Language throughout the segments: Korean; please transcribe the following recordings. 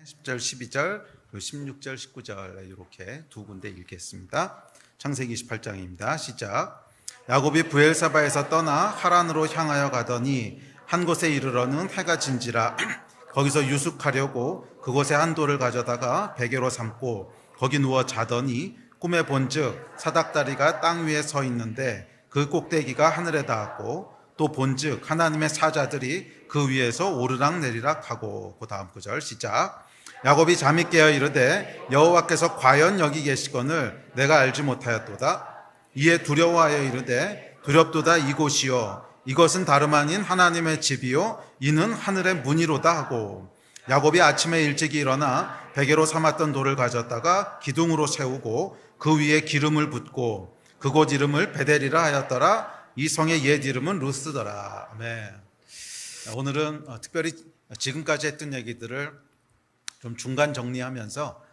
10절, 12절, 16절, 19절 이렇게 두 군데 읽겠습니다. 창세기 28장입니다. 시작. 야곱이 브엘사바에서 떠나 하란으로 향하여 가더니 한 곳에 이르러는 해가 진지라 거기서 유숙하려고 그곳에 한 돌을 가져다가 베개로 삼고 거기 누워 자더니 꿈에 본즉 사닥다리가 땅 위에 서 있는데 그 꼭대기가 하늘에 닿았고 또 본즉 하나님의 사자들이 그 위에서 오르락 내리락 하고. 그 다음 구절 시작. 야곱이 잠이 깨어 이르되 여호와께서 과연 여기 계시거늘 내가 알지 못하였도다. 이에 두려워하여 이르되 두렵도다. 이곳이요 이것은 다름 아닌 하나님의 집이요 이는 하늘의 문이로다 하고. 야곱이 아침에 일찍이 일어나 베개로 삼았던 돌을 가졌다가 기둥으로 세우고 그 위에 기름을 붓고 그곳 이름을 베델이라 하였더라. 이 성의 옛 이름은 루스더라. 아멘. 오늘은 특별히 지금까지 했던 얘기들을 좀 중간 정리하면서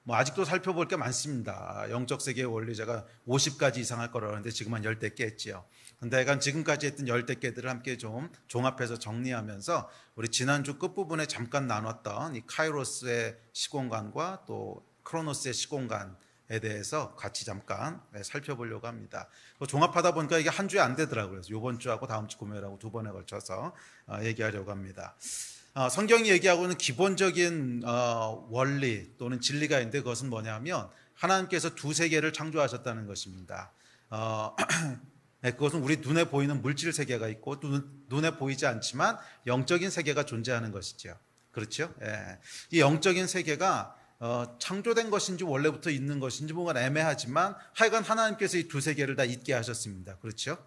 아직도 살펴볼 게 많습니다. 영적 세계의 원리 제가 50가지 이상 할 거라고 하는데 지금 한 10대 개 했지요. 근데 약간 지금까지 했던 10대 개들을 함께 좀 종합해서 정리하면서 우리 지난주 끝부분에 잠깐 나눴던 이 카이로스의 시공간과 또 크로노스의 시공간에 대해서 같이 잠깐 살펴보려고 합니다. 종합하다 보니까 이게 한 주에 안 되더라고요. 그래서 이번 주하고 다음 주 금요일하고 두 번에 걸쳐서 얘기하려고 합니다. 성경이 얘기하고 있는 기본적인 원리 또는 진리가 있는데 그것은 뭐냐면 하나님께서 두 세계를 창조하셨다는 것입니다. 그것은 우리 눈에 보이는 물질 세계가 있고 또 눈에 보이지 않지만 영적인 세계가 존재하는 것이죠. 그렇죠? 이 영적인 세계가 창조된 것인지 원래부터 있는 것인지 뭔가 애매하지만 하여간 하나님께서 이 두 세계를 다 있게 하셨습니다. 그렇죠?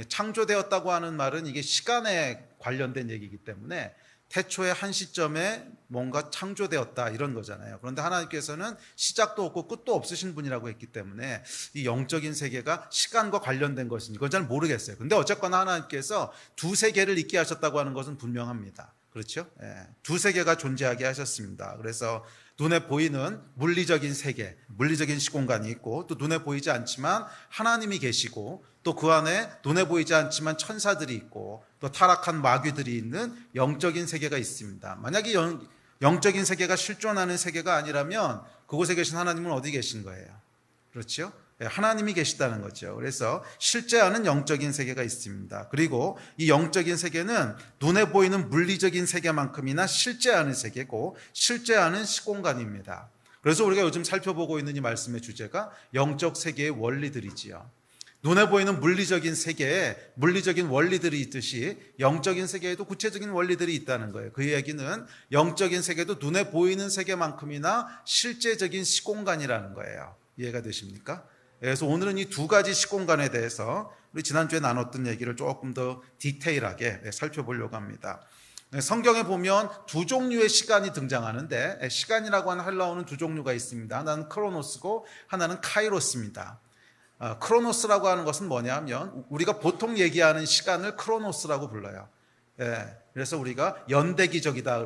창조되었다고 하는 말은 이게 시간에 관련된 얘기이기 때문에 태초에 한 시점에 뭔가 창조되었다 이런 거잖아요. 그런데 하나님께서는 시작도 없고 끝도 없으신 분이라고 했기 때문에 이 영적인 세계가 시간과 관련된 것인지 그건 잘 모르겠어요. 근데 어쨌거나 하나님께서 두 세계를 있게 하셨다고 하는 것은 분명합니다. 그렇죠? 두 세계가 존재하게 하셨습니다. 그래서 눈에 보이는 물리적인 세계, 물리적인 시공간이 있고 또 눈에 보이지 않지만 하나님이 계시고 또 그 안에 눈에 보이지 않지만 천사들이 있고 또 타락한 마귀들이 있는 영적인 세계가 있습니다. 만약에 영적인 세계가 실존하는 세계가 아니라면 그곳에 계신 하나님은 어디 계신 거예요? 그렇죠? 하나님이 계시다는 거죠. 그래서 실제하는 영적인 세계가 있습니다. 그리고 이 영적인 세계는 눈에 보이는 물리적인 세계만큼이나 실제하는 세계고 실제하는 시공간입니다. 그래서 우리가 요즘 살펴보고 있는 이 말씀의 주제가 영적 세계의 원리들이지요. 눈에 보이는 물리적인 세계에 물리적인 원리들이 있듯이 영적인 세계에도 구체적인 원리들이 있다는 거예요. 그 얘기는 영적인 세계도 눈에 보이는 세계만큼이나 실제적인 시공간이라는 거예요. 이해가 되십니까? 그래서 오늘은 이 두 가지 시공간에 대해서 우리 지난주에 나눴던 얘기를 조금 더 디테일하게 살펴보려고 합니다. 성경에 보면 두 종류의 시간이 등장하는데 시간이라고 하는 헬라어는 두 종류가 있습니다. 하나는 크로노스고 하나는 카이로스입니다. 크로노스라고 하는 것은 뭐냐면 우리가 보통 얘기하는 시간을 크로노스라고 불러요. 그래서 우리가 연대기적이다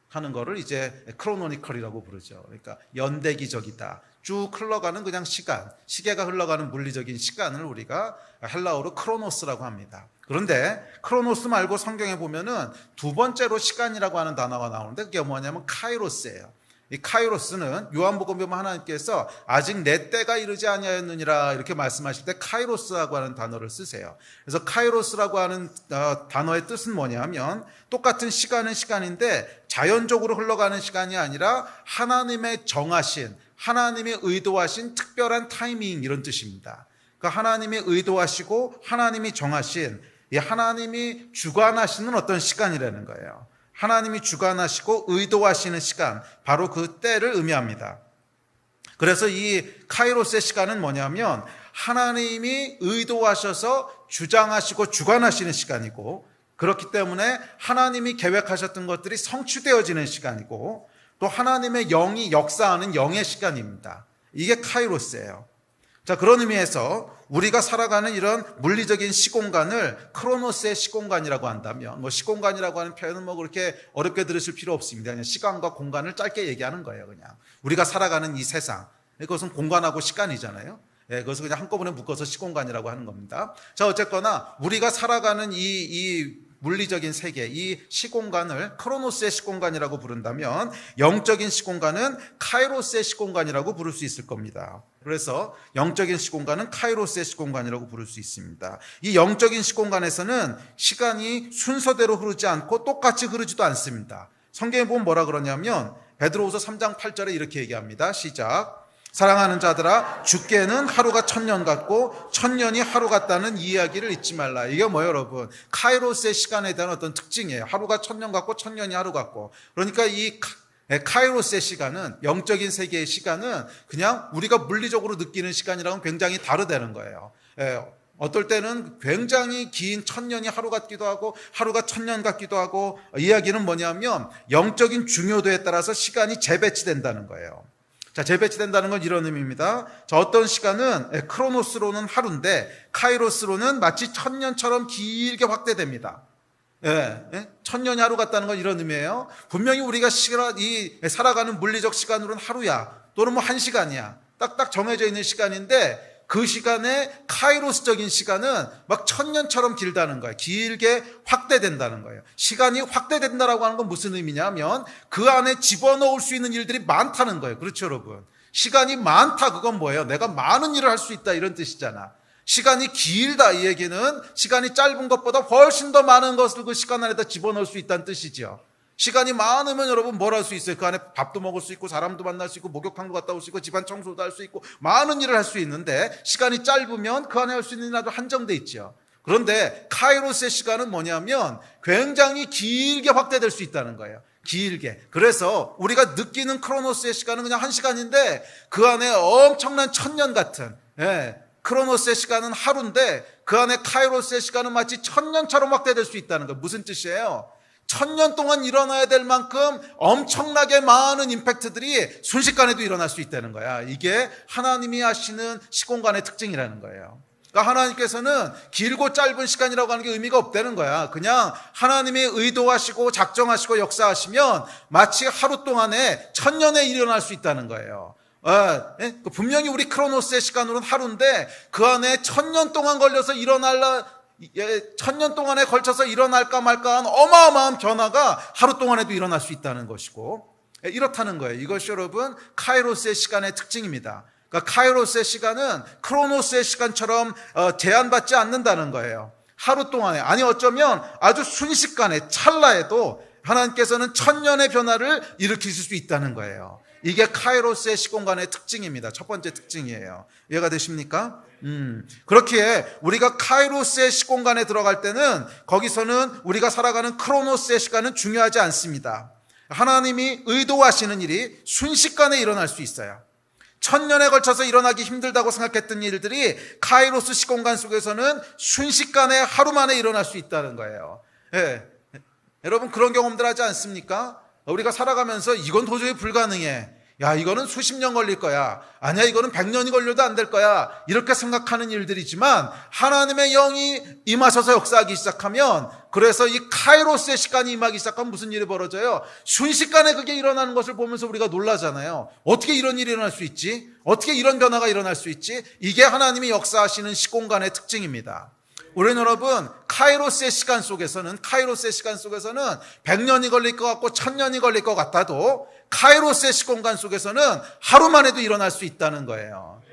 하는 거를 이제 크로노니컬이라고 부르죠. 그러니까 연대기적이다. 쭉 흘러가는 그냥 시간, 시계가 흘러가는 물리적인 시간을 우리가 헬라어로 크로노스라고 합니다. 그런데 크로노스 말고 성경에 보면은 두 번째로 시간이라고 하는 단어가 나오는데 그게 뭐냐면 카이로스예요. 이 카이로스는 요한복음에 보면 하나님께서 아직 내 때가 이르지 아니하였느니라 이렇게 말씀하실 때 카이로스라고 하는 단어를 쓰세요. 그래서 카이로스라고 하는 단어의 뜻은 뭐냐면 똑같은 시간은 시간인데 자연적으로 흘러가는 시간이 아니라 하나님의 정하신 하나님이 의도하신 특별한 타이밍 이런 뜻입니다. 그러니까 하나님이 의도하시고 하나님이 정하신 이 하나님이 주관하시는 어떤 시간이라는 거예요. 하나님이 주관하시고 의도하시는 시간, 바로 그 때를 의미합니다. 그래서 이 카이로스의 시간은 뭐냐면 하나님이 의도하셔서 주장하시고 주관하시는 시간이고 그렇기 때문에 하나님이 계획하셨던 것들이 성취되어지는 시간이고 또 하나님의 영이 역사하는 영의 시간입니다. 이게 카이로스예요. 자, 그런 의미에서 우리가 살아가는 이런 물리적인 시공간을 크로노스의 시공간이라고 한다면 시공간이라고 하는 표현은 그렇게 어렵게 들으실 필요 없습니다. 그냥 시간과 공간을 짧게 얘기하는 거예요. 그냥 우리가 살아가는 이 세상 그것은 공간하고 시간이잖아요. 그것을 그냥 한꺼번에 묶어서 시공간이라고 하는 겁니다. 자, 어쨌거나 우리가 살아가는 이 물리적인 세계, 이 시공간을 크로노스의 시공간이라고 부른다면 영적인 시공간은 카이로스의 시공간이라고 부를 수 있을 겁니다. 그래서 영적인 시공간은 카이로스의 시공간이라고 부를 수 있습니다. 이 영적인 시공간에서는 시간이 순서대로 흐르지 않고 똑같이 흐르지도 않습니다. 성경에 보면 뭐라 그러냐면 베드로후서 3장 8절에 이렇게 얘기합니다. 시작. 사랑하는 자들아, 주께는 하루가 1000년 같고 1000년이 하루 같다는 이야기를 잊지 말라. 이게 뭐예요, 여러분? 카이로스의 시간에 대한 어떤 특징이에요. 하루가 1000년 같고 1000년이 하루 같고. 그러니까 이 카이로스의 시간은, 영적인 세계의 시간은 그냥 우리가 물리적으로 느끼는 시간이랑은 굉장히 다르다는 거예요. 어떨 때는 굉장히 긴 1000년이 하루 같기도 하고 하루가 1000년 같기도 하고, 이야기는 뭐냐면 영적인 중요도에 따라서 시간이 재배치된다는 거예요. 자, 재배치된다는 건 이런 의미입니다. 자, 어떤 시간은 크로노스로는 하루인데 카이로스로는 마치 1000년처럼 길게 확대됩니다. 1000년이 하루 같다는 건 이런 의미예요. 분명히 우리가 살아가는 물리적 시간으로는 하루야, 또는 뭐 1시간이야. 딱딱 정해져 있는 시간인데 그 시간에 카이로스적인 시간은 막 1000년처럼 길다는 거예요. 길게 확대된다는 거예요. 시간이 확대된다라고 하는 건 무슨 의미냐면 그 안에 집어넣을 수 있는 일들이 많다는 거예요. 그렇죠, 여러분? 시간이 많다, 그건 뭐예요? 내가 많은 일을 할 수 있다, 이런 뜻이잖아. 시간이 길다, 이 얘기는 시간이 짧은 것보다 훨씬 더 많은 것을 그 시간 안에다 집어넣을 수 있다는 뜻이죠. 시간이 많으면 여러분 뭘 할 수 있어요? 그 안에 밥도 먹을 수 있고 사람도 만날 수 있고 목욕탕도 갔다 올 수 있고 집안 청소도 할 수 있고 많은 일을 할 수 있는데, 시간이 짧으면 그 안에 할 수 있는 일도 한정돼 있죠. 그런데 카이로스의 시간은 뭐냐면 굉장히 길게 확대될 수 있다는 거예요. 길게. 그래서 우리가 느끼는 크로노스의 시간은 그냥 1시간인데 그 안에 엄청난 1000년 같은, 크로노스의 시간은 하루인데 그 안에 카이로스의 시간은 마치 1000년처럼 확대될 수 있다는 거예요. 무슨 뜻이에요? 1000년 동안 일어나야 될 만큼 엄청나게 많은 임팩트들이 순식간에도 일어날 수 있다는 거야. 이게 하나님이 하시는 시공간의 특징이라는 거예요. 그러니까 하나님께서는 길고 짧은 시간이라고 하는 게 의미가 없다는 거야. 그냥 하나님이 의도하시고 작정하시고 역사하시면 마치 하루 동안에 1000년에 일어날 수 있다는 거예요. 분명히 우리 크로노스의 시간으로는 하루인데 그 안에 1000년 동안 걸려서 1000년 동안에 걸쳐서 일어날까 말까 한 어마어마한 변화가 하루 동안에도 일어날 수 있다는 것이고, 이렇다는 거예요. 이것이 여러분 카이로스의 시간의 특징입니다. 그러니까 카이로스의 시간은 크로노스의 시간처럼 제한받지 않는다는 거예요. 하루 동안에, 아니 어쩌면 아주 순식간에 찰나에도 하나님께서는 1000년의 변화를 일으키실 수 있다는 거예요. 이게 카이로스의 시공간의 특징입니다. 첫 번째 특징이에요. 이해가 되십니까? 그렇기에 우리가 카이로스의 시공간에 들어갈 때는 거기서는 우리가 살아가는 크로노스의 시간은 중요하지 않습니다. 하나님이 의도하시는 일이 순식간에 일어날 수 있어요. 1000년에 걸쳐서 일어나기 힘들다고 생각했던 일들이 카이로스 시공간 속에서는 순식간에 하루 만에 일어날 수 있다는 거예요. 여러분 그런 경험들 하지 않습니까? 우리가 살아가면서 이건 도저히 불가능해, 야 이거는 수십 년 걸릴 거야, 아니야 이거는 100년이 걸려도 안 될 거야, 이렇게 생각하는 일들이지만 하나님의 영이 임하셔서 역사하기 시작하면, 그래서 이 카이로스의 시간이 임하기 시작하면 무슨 일이 벌어져요? 순식간에 그게 일어나는 것을 보면서 우리가 놀라잖아요. 어떻게 이런 일이 일어날 수 있지? 어떻게 이런 변화가 일어날 수 있지? 이게 하나님이 역사하시는 시공간의 특징입니다. 우리는 여러분 카이로스의 시간 속에서는 100년이 걸릴 것 같고 1000년이 걸릴 것 같아도 카이로스의 시공간 속에서는 하루만 해도 일어날 수 있다는 거예요.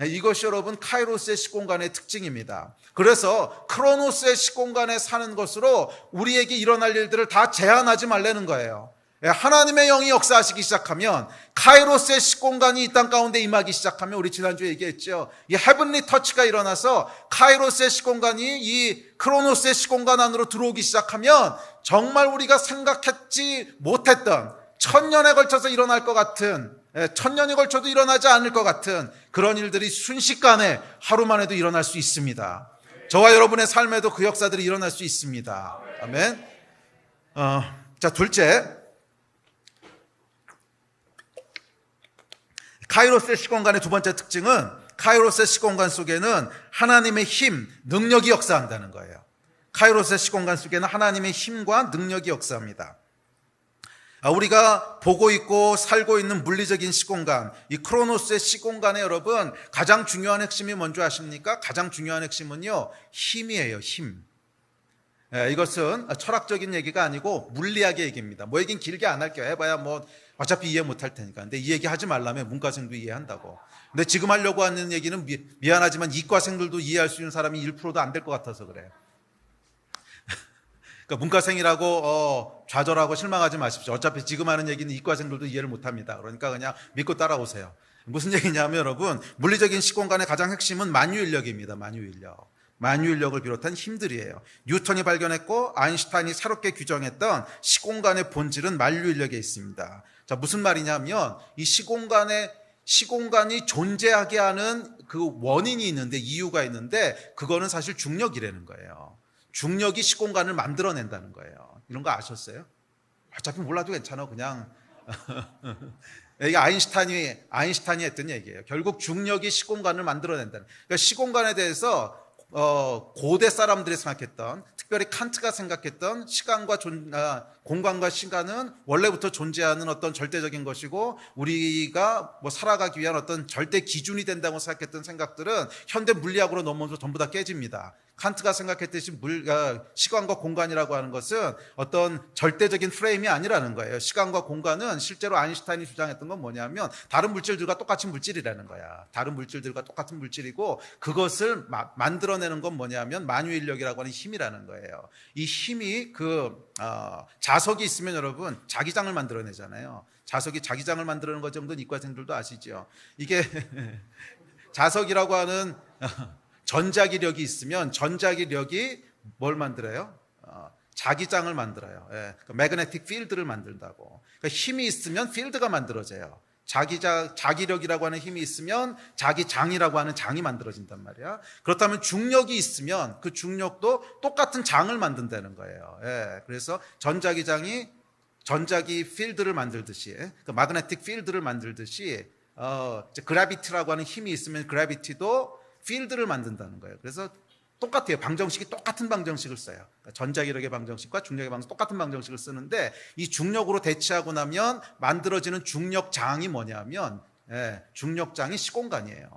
이것이 여러분 카이로스의 시공간의 특징입니다. 그래서 크로노스의 시공간에 사는 것으로 우리에게 일어날 일들을 다 제한하지 말라는 거예요. 하나님의 영이 역사하시기 시작하면, 카이로스의 시공간이 이 땅 가운데 임하기 시작하면, 우리 지난주에 얘기했죠. 이 헤븐리 터치가 일어나서 카이로스의 시공간이 이 크로노스의 시공간 안으로 들어오기 시작하면 정말 우리가 생각했지 못했던 1000년에 걸쳐서 일어날 것 같은, 1000년이 걸쳐도 일어나지 않을 것 같은 그런 일들이 순식간에 하루만 해도 일어날 수 있습니다. 저와 여러분의 삶에도 그 역사들이 일어날 수 있습니다. 아멘. 자, 둘째, 카이로스의 시공간의 두 번째 특징은, 카이로스의 시공간 속에는 하나님의 힘, 능력이 역사한다는 거예요. 카이로스의 시공간 속에는 하나님의 힘과 능력이 역사합니다. 우리가 보고 있고 살고 있는 물리적인 시공간, 이 크로노스의 시공간에 여러분 가장 중요한 핵심이 뭔지 아십니까? 가장 중요한 핵심은요, 힘이에요. 힘. 이것은 철학적인 얘기가 아니고 물리학의 얘기입니다. 뭐 얘기는 길게 안 할게요. 해봐야 뭐 어차피 이해 못 할 테니까. 근데 이 얘기 하지 말라면 문과생도 이해한다고. 근데 지금 하려고 하는 얘기는 미안하지만 이과생들도 이해할 수 있는 사람이 1%도 안 될 것 같아서 그래요. 그러니까 문과생이라고 좌절하고 실망하지 마십시오. 어차피 지금 하는 얘기는 이과생들도 이해를 못합니다. 그러니까 그냥 믿고 따라오세요. 무슨 얘기냐면 여러분, 물리적인 시공간의 가장 핵심은 만유인력입니다. 만유인력을 비롯한 힘들이에요. 뉴턴이 발견했고 아인슈타인이 새롭게 규정했던 시공간의 본질은 만유인력에 있습니다. 자, 무슨 말이냐면 이 시공간이 존재하게 하는 그 원인이 있는데, 이유가 있는데, 그거는 사실 중력이라는 거예요. 중력이 시공간을 만들어낸다는 거예요. 이런 거 아셨어요? 어차피 몰라도 괜찮아. 그냥 이게 아인슈타인이 했던 얘기예요. 결국 중력이 시공간을 만들어낸다는. 그러니까 시공간에 대해서 고대 사람들이 생각했던, 특별히 칸트가 생각했던 공간과 시간은 원래부터 존재하는 어떤 절대적인 것이고, 우리가 뭐 살아가기 위한 어떤 절대 기준이 된다고 생각했던 생각들은 현대 물리학으로 넘어오면서 전부 다 깨집니다. 칸트가 생각했듯이 시간과 공간이라고 하는 것은 어떤 절대적인 프레임이 아니라는 거예요. 시간과 공간은 실제로 아인슈타인이 주장했던 건 뭐냐면 다른 물질들과 똑같은 물질이라는 거야. 다른 물질들과 똑같은 물질이고, 그것을 만들어내는 건 뭐냐면 만유인력이라고 하는 힘이라는 거예요. 이 힘이 자석이 있으면 여러분 자기장을 만들어내잖아요. 자석이 자기장을 만들어내는 것 정도는 이과생들도 아시죠. 이게 자석이라고 하는 전자기력이 있으면 전자기력이 뭘 만들어요? 자기장을 만들어요. 매그네틱 필드를 만든다고. 그러니까 힘이 있으면 필드가 만들어져요. 자기력이라고 하는 힘이 있으면 자기장이라고 하는 장이 만들어진단 말이야. 그렇다면 중력이 있으면 그 중력도 똑같은 장을 만든다는 거예요. 그래서 전자기 필드를 만들듯이, 그 마그네틱 필드를 만들듯이, 그래비티라고 하는 힘이 있으면 그래비티도 필드를 만든다는 거예요. 그래서 똑같아요. 방정식이 똑같은 방정식을 써요. 그러니까 전자기력의 방정식과 중력의 방정식 똑같은 방정식을 쓰는데, 이 중력으로 대치하고 나면 만들어지는 중력장이 뭐냐면 중력장이 시공간이에요.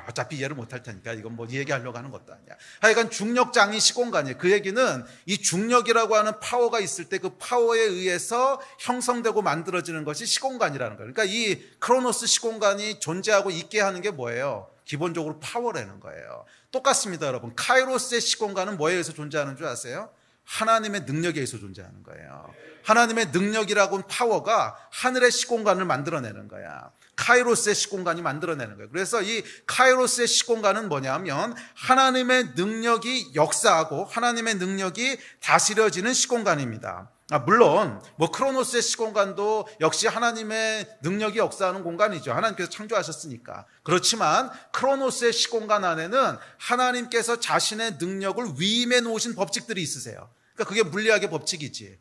어차피 이해를 못할 테니까 이건 뭐 얘기하려고 하는 것도 아니야. 하여간 중력장이 시공간이에요. 그 얘기는 이 중력이라고 하는 파워가 있을 때 그 파워에 의해서 형성되고 만들어지는 것이 시공간이라는 거예요. 그러니까 이 크로노스 시공간이 존재하고 있게 하는 게 뭐예요? 기본적으로 파워라는 거예요. 똑같습니다, 여러분. 카이로스의 시공간은 뭐에 의해서 존재하는 줄 아세요? 하나님의 능력에 의해서 존재하는 거예요. 하나님의 능력이라고 하는 파워가 하늘의 시공간을 만들어내는 거야. 카이로스의 시공간이 만들어내는 거예요. 그래서 이 카이로스의 시공간은 뭐냐면 하나님의 능력이 역사하고 하나님의 능력이 다스려지는 시공간입니다. 물론 뭐 크로노스의 시공간도 역시 하나님의 능력이 역사하는 공간이죠. 하나님께서 창조하셨으니까. 그렇지만 크로노스의 시공간 안에는 하나님께서 자신의 능력을 위임해 놓으신 법칙들이 있으세요. 그러니까 그게 물리학의 법칙이지.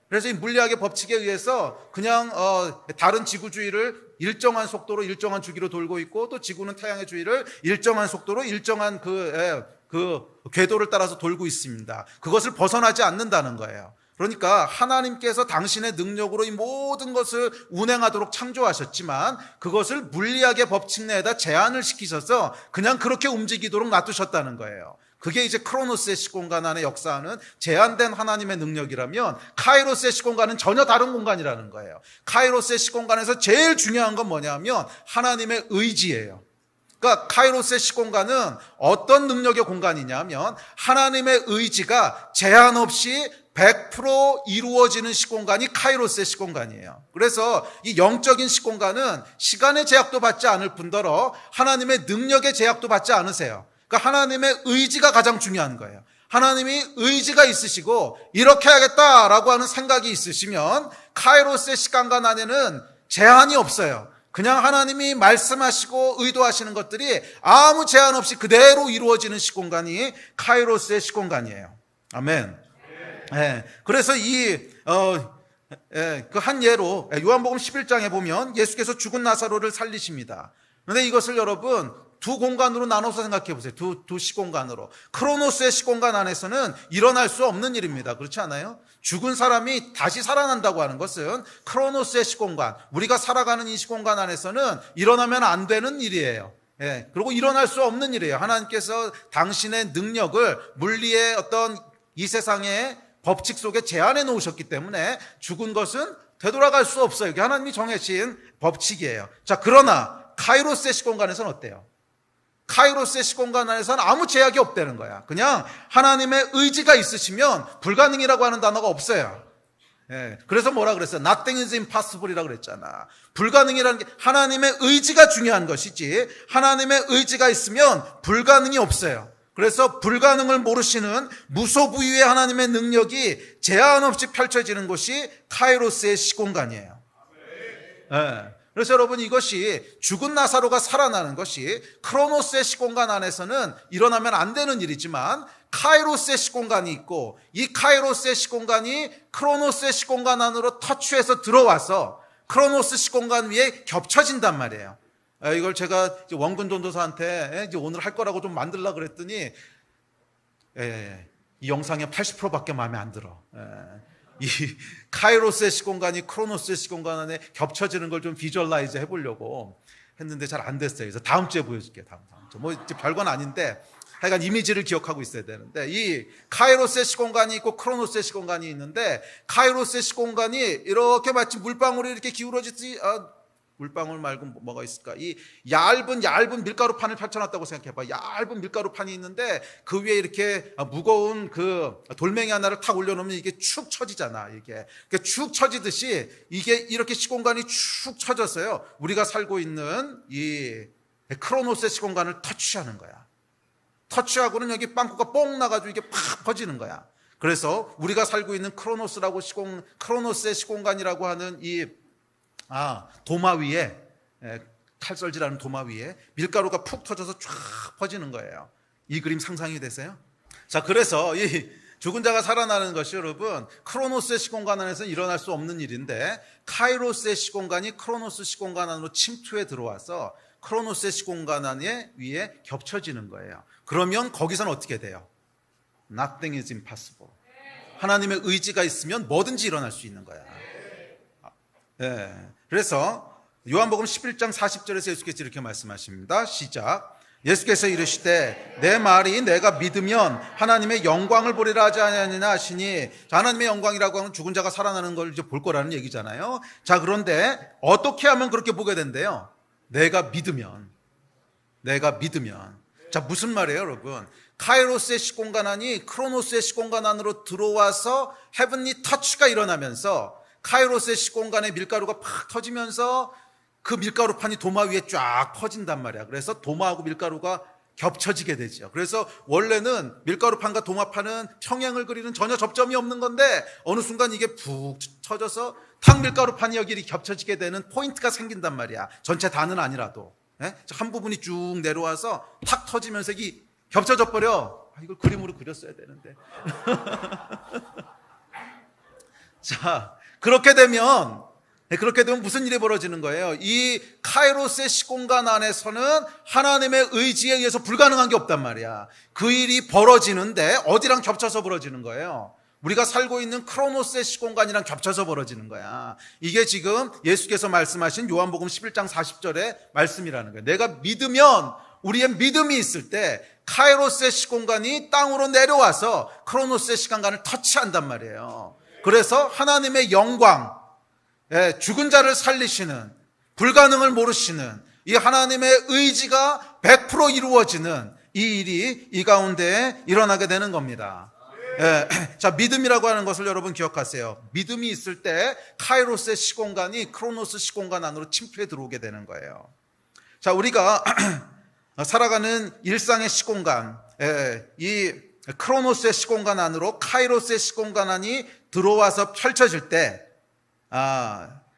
그래서 이 물리학의 법칙에 의해서 그냥 다른 지구주위를 일정한 속도로 일정한 주기로 돌고 있고, 또 지구는 태양의 주위를 일정한 속도로 일정한 그 궤도를 따라서 돌고 있습니다. 그것을 벗어나지 않는다는 거예요. 그러니까 하나님께서 당신의 능력으로 이 모든 것을 운행하도록 창조하셨지만 그것을 물리학의 법칙 내에다 제한을 시키셔서 그냥 그렇게 움직이도록 놔두셨다는 거예요. 그게 이제 크로노스의 시공간 안에 역사하는 제한된 하나님의 능력이라면, 카이로스의 시공간은 전혀 다른 공간이라는 거예요. 카이로스의 시공간에서 제일 중요한 건 뭐냐면 하나님의 의지예요. 그러니까 카이로스의 시공간은 어떤 능력의 공간이냐면 하나님의 의지가 제한 없이 100% 이루어지는 시공간이 카이로스의 시공간이에요. 그래서 이 영적인 시공간은 시간의 제약도 받지 않을 뿐더러 하나님의 능력의 제약도 받지 않으세요. 그러니까 하나님의 의지가 가장 중요한 거예요. 하나님이 의지가 있으시고 이렇게 하겠다라고 하는 생각이 있으시면 카이로스의 시간간 안에는 제한이 없어요. 그냥 하나님이 말씀하시고 의도하시는 것들이 아무 제한 없이 그대로 이루어지는 시공간이 카이로스의 시공간이에요. 아멘. 그래서 그 한 예로 요한복음 11장에 보면 예수께서 죽은 나사로를 살리십니다. 그런데 이것을 여러분 두 공간으로 나눠서 생각해 보세요. 두 시공간으로. 크로노스의 시공간 안에서는 일어날 수 없는 일입니다. 그렇지 않아요? 죽은 사람이 다시 살아난다고 하는 것은 크로노스의 시공간, 우리가 살아가는 이 시공간 안에서는 일어나면 안 되는 일이에요. 그리고 일어날 수 없는 일이에요. 하나님께서 당신의 능력을 물리의 어떤 이 세상의 법칙 속에 제한해 놓으셨기 때문에 죽은 것은 되돌아갈 수 없어요. 이게 하나님이 정해진 법칙이에요. 자, 그러나 카이로스의 시공간에서는 어때요? 카이로스의 시공간 안에서는 아무 제약이 없다는 거야. 그냥 하나님의 의지가 있으시면 불가능이라고 하는 단어가 없어요. 예, 그래서 뭐라 그랬어요? Nothing is impossible이라고 그랬잖아. 불가능이라는 게 하나님의 의지가 중요한 것이지, 하나님의 의지가 있으면 불가능이 없어요. 그래서 불가능을 모르시는 무소부유의 하나님의 능력이 제한 없이 펼쳐지는 것이 카이로스의 시공간이에요. 예. 그래서 여러분, 이것이 죽은 나사로가 살아나는 것이 크로노스의 시공간 안에서는 일어나면 안 되는 일이지만 카이로스의 시공간이 있고, 이 카이로스의 시공간이 크로노스의 시공간 안으로 터치해서 들어와서 크로노스 시공간 위에 겹쳐진단 말이에요. 이걸 제가 원근 전도사한테 이제 오늘 할 거라고 좀 만들려고 그랬더니 이 영상의 80%밖에 마음에 안 들어. 이 카이로스의 시공간이 크로노스의 시공간 안에 겹쳐지는 걸 좀 비주얼라이즈 해보려고 했는데 잘 안 됐어요. 그래서 다음 주에 보여줄게요. 다음 주. 뭐 이제 별건 아닌데 하여간 이미지를 기억하고 있어야 되는데, 이 카이로스의 시공간이 있고 크로노스의 시공간이 있는데, 카이로스의 시공간이 이렇게 마치 물방울이 이렇게 기울어지듯이, 물방울 말고 뭐가 있을까? 이 얇은 밀가루판을 펼쳐놨다고 생각해봐. 얇은 밀가루판이 있는데 그 위에 이렇게 무거운 그 돌멩이 하나를 탁 올려놓으면 이게 축 처지잖아. 이게 축 처지듯이 이게 이렇게 시공간이 축 처졌어요. 우리가 살고 있는 이 크로노스의 시공간을 터치하는 거야. 터치하고는 여기 빵꾸가 뽕 나가지고 이게 팍 퍼지는 거야. 그래서 우리가 살고 있는 크로노스의 시공간이라고 하는 이 도마 위에, 칼썰질하는 도마 위에 밀가루가 푹 터져서 쫙 퍼지는 거예요. 이 그림 상상이 되세요? 자, 그래서 이 죽은 자가 살아나는 것이 여러분, 크로노스의 시공간 안에서는 일어날 수 없는 일인데, 카이로스의 시공간이 크로노스 시공간 안으로 침투해 들어와서 크로노스의 시공간 안에 위에 겹쳐지는 거예요. 그러면 거기서는 어떻게 돼요? Nothing is impossible. 하나님의 의지가 있으면 뭐든지 일어날 수 있는 거야. 그래서 요한복음 11장 40절에서 예수께서 이렇게 말씀하십니다. 시작. 예수께서 이르시되 내 말이 내가 믿으면 하나님의 영광을 보리라 하지 아니하니나 하시니, 하나님의 영광이라고 하면 죽은 자가 살아나는 걸 이제 볼 거라는 얘기잖아요. 자, 그런데 어떻게 하면 그렇게 보게 된대요? 내가 믿으면. 자, 무슨 말이에요, 여러분? 카이로스의 시공간 안이 크로노스의 시공간 안으로 들어와서 헤븐리 터치가 일어나면서 카이로스의 시공간에 밀가루가 팍 터지면서 그 밀가루판이 도마 위에 쫙 퍼진단 말이야. 그래서 도마하고 밀가루가 겹쳐지게 되죠. 그래서 원래는 밀가루판과 도마판은 평행을 그리는 전혀 접점이 없는 건데 어느 순간 이게 푹 터져서 탁 밀가루판이 여기 겹쳐지게 되는 포인트가 생긴단 말이야. 전체 다는 아니라도. 한 부분이 쭉 내려와서 탁 터지면서 이게 겹쳐져 버려. 이걸 그림으로 그렸어야 되는데. 자, 그렇게 되면 무슨 일이 벌어지는 거예요? 이 카이로스의 시공간 안에서는 하나님의 의지에 의해서 불가능한 게 없단 말이야. 그 일이 벌어지는데 어디랑 겹쳐서 벌어지는 거예요? 우리가 살고 있는 크로노스의 시공간이랑 겹쳐서 벌어지는 거야. 이게 지금 예수께서 말씀하신 요한복음 11장 40절의 말씀이라는 거예요. 내가 믿으면, 우리의 믿음이 있을 때 카이로스의 시공간이 땅으로 내려와서 크로노스의 시공간을 터치한단 말이에요. 그래서 하나님의 영광, 죽은 자를 살리시는, 불가능을 모르시는 이 하나님의 의지가 100% 이루어지는 이 일이 이 가운데 일어나게 되는 겁니다. 자, 믿음이라고 하는 것을 여러분 기억하세요. 믿음이 있을 때 카이로스의 시공간이 크로노스 시공간 안으로 침투해 들어오게 되는 거예요. 자, 우리가 살아가는 일상의 시공간, 이 크로노스의 시공간 안으로 카이로스의 시공간 안이 들어와서 펼쳐질 때,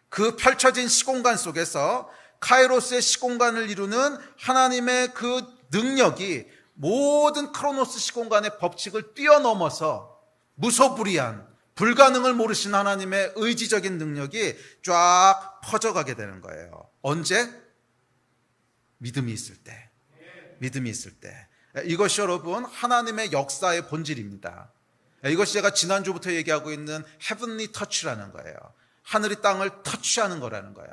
그 펼쳐진 시공간 속에서 카이로스의 시공간을 이루는 하나님의 그 능력이 모든 크로노스 시공간의 법칙을 뛰어넘어서 무소불위한, 불가능을 모르신 하나님의 의지적인 능력이 쫙 퍼져가게 되는 거예요. 언제? 믿음이 있을 때. 이것이 여러분 하나님의 역사의 본질입니다. 이것이 제가 지난주부터 얘기하고 있는 헤븐리 터치라는 거예요. 하늘이 땅을 터치하는 거라는 거야.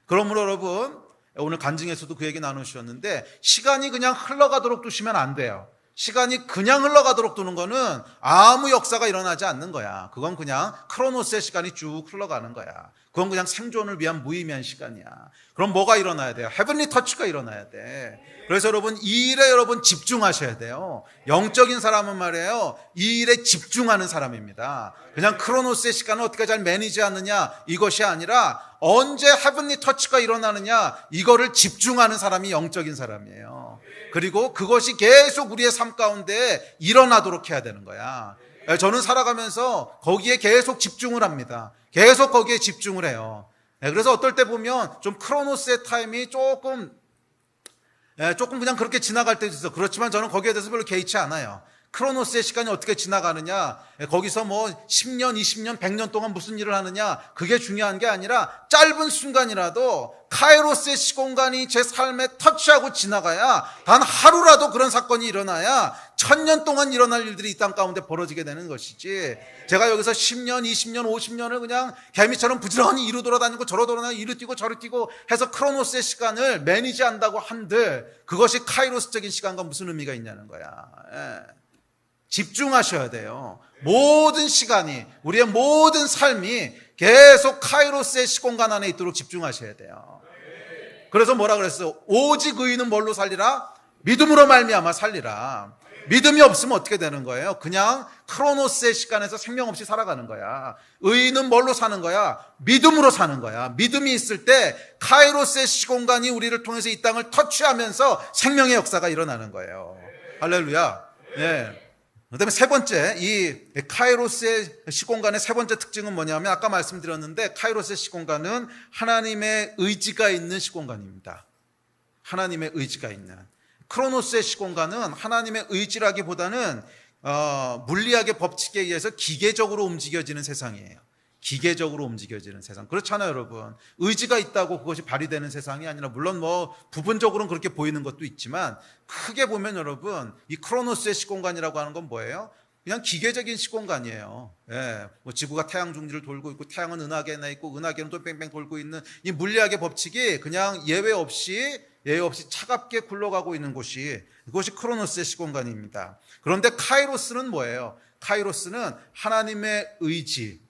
그러므로 여러분, 오늘 간증에서도 그 얘기 나누셨는데 시간이 그냥 흘러가도록 두시면 안 돼요. 시간이 그냥 흘러가도록 두는 거는 아무 역사가 일어나지 않는 거야. 그건 그냥 크로노스의 시간이 쭉 흘러가는 거야. 그건 그냥 생존을 위한 무의미한 시간이야. 그럼 뭐가 일어나야 돼요? 헤븐리 터치가 일어나야 돼. 그래서 여러분 이 일에 여러분 집중하셔야 돼요. 영적인 사람은 말이에요, 이 일에 집중하는 사람입니다. 그냥 크로노스의 시간을 어떻게 잘 매니지하느냐 이것이 아니라 언제 헤븐리 터치가 일어나느냐 이거를 집중하는 사람이 영적인 사람이에요. 그리고 그것이 계속 우리의 삶 가운데 일어나도록 해야 되는 거야. 저는 살아가면서 거기에 계속 집중을 합니다. 계속 거기에 집중을 해요. 그래서 어떨 때 보면 좀 크로노스의 타임이 조금 그냥 그렇게 지나갈 때도 있어. 그렇지만 저는 거기에 대해서 별로 개의치 않아요. 크로노스의 시간이 어떻게 지나가느냐, 거기서 뭐 10년, 20년, 100년 동안 무슨 일을 하느냐, 그게 중요한 게 아니라 짧은 순간이라도 카이로스의 시공간이 제 삶에 터치하고 지나가야, 단 하루라도 그런 사건이 일어나야 1000년 동안 일어날 일들이 이 땅 가운데 벌어지게 되는 것이지, 제가 여기서 10년, 20년, 50년을 그냥 개미처럼 부지런히 이루 돌아다니고 저로 돌아다니고 이루 뛰고 저로 뛰고 해서 크로노스의 시간을 매니지한다고 한들 그것이 카이로스적인 시간과 무슨 의미가 있냐는 거야. 집중하셔야 돼요. 모든 시간이, 우리의 모든 삶이 계속 카이로스의 시공간 안에 있도록 집중하셔야 돼요. 그래서 뭐라 그랬어요? 오직 의인은 뭘로 살리라? 믿음으로 말미암아 살리라. 믿음이 없으면 어떻게 되는 거예요? 그냥 크로노스의 시간에서 생명 없이 살아가는 거야. 의인은 뭘로 사는 거야? 믿음으로 사는 거야. 믿음이 있을 때 카이로스의 시공간이 우리를 통해서 이 땅을 터치하면서 생명의 역사가 일어나는 거예요. 할렐루야. 네. 그다음에 세 번째, 이 카이로스의 시공간의 세 번째 특징은 뭐냐면, 아까 말씀드렸는데 카이로스의 시공간은 하나님의 의지가 있는 시공간입니다. 하나님의 의지가 있는. 크로노스의 시공간은 하나님의 의지라기보다는 물리학의 법칙에 의해서 기계적으로 움직여지는 세상이에요. 기계적으로 움직여지는 세상. 그렇잖아요, 여러분. 의지가 있다고 그것이 발휘되는 세상이 아니라, 물론 뭐 부분적으로는 그렇게 보이는 것도 있지만, 크게 보면 여러분, 이 크로노스의 시공간이라고 하는 건 뭐예요? 그냥 기계적인 시공간이에요. 예, 뭐 지구가 태양 중지를 돌고 있고 태양은 은하계에 있고 은하계는 또 뺑뺑 돌고 있는 이 물리학의 법칙이 그냥 예외 없이 차갑게 굴러가고 있는 곳이, 그것이 크로노스의 시공간입니다. 그런데 카이로스는 뭐예요? 카이로스는 하나님의 의지,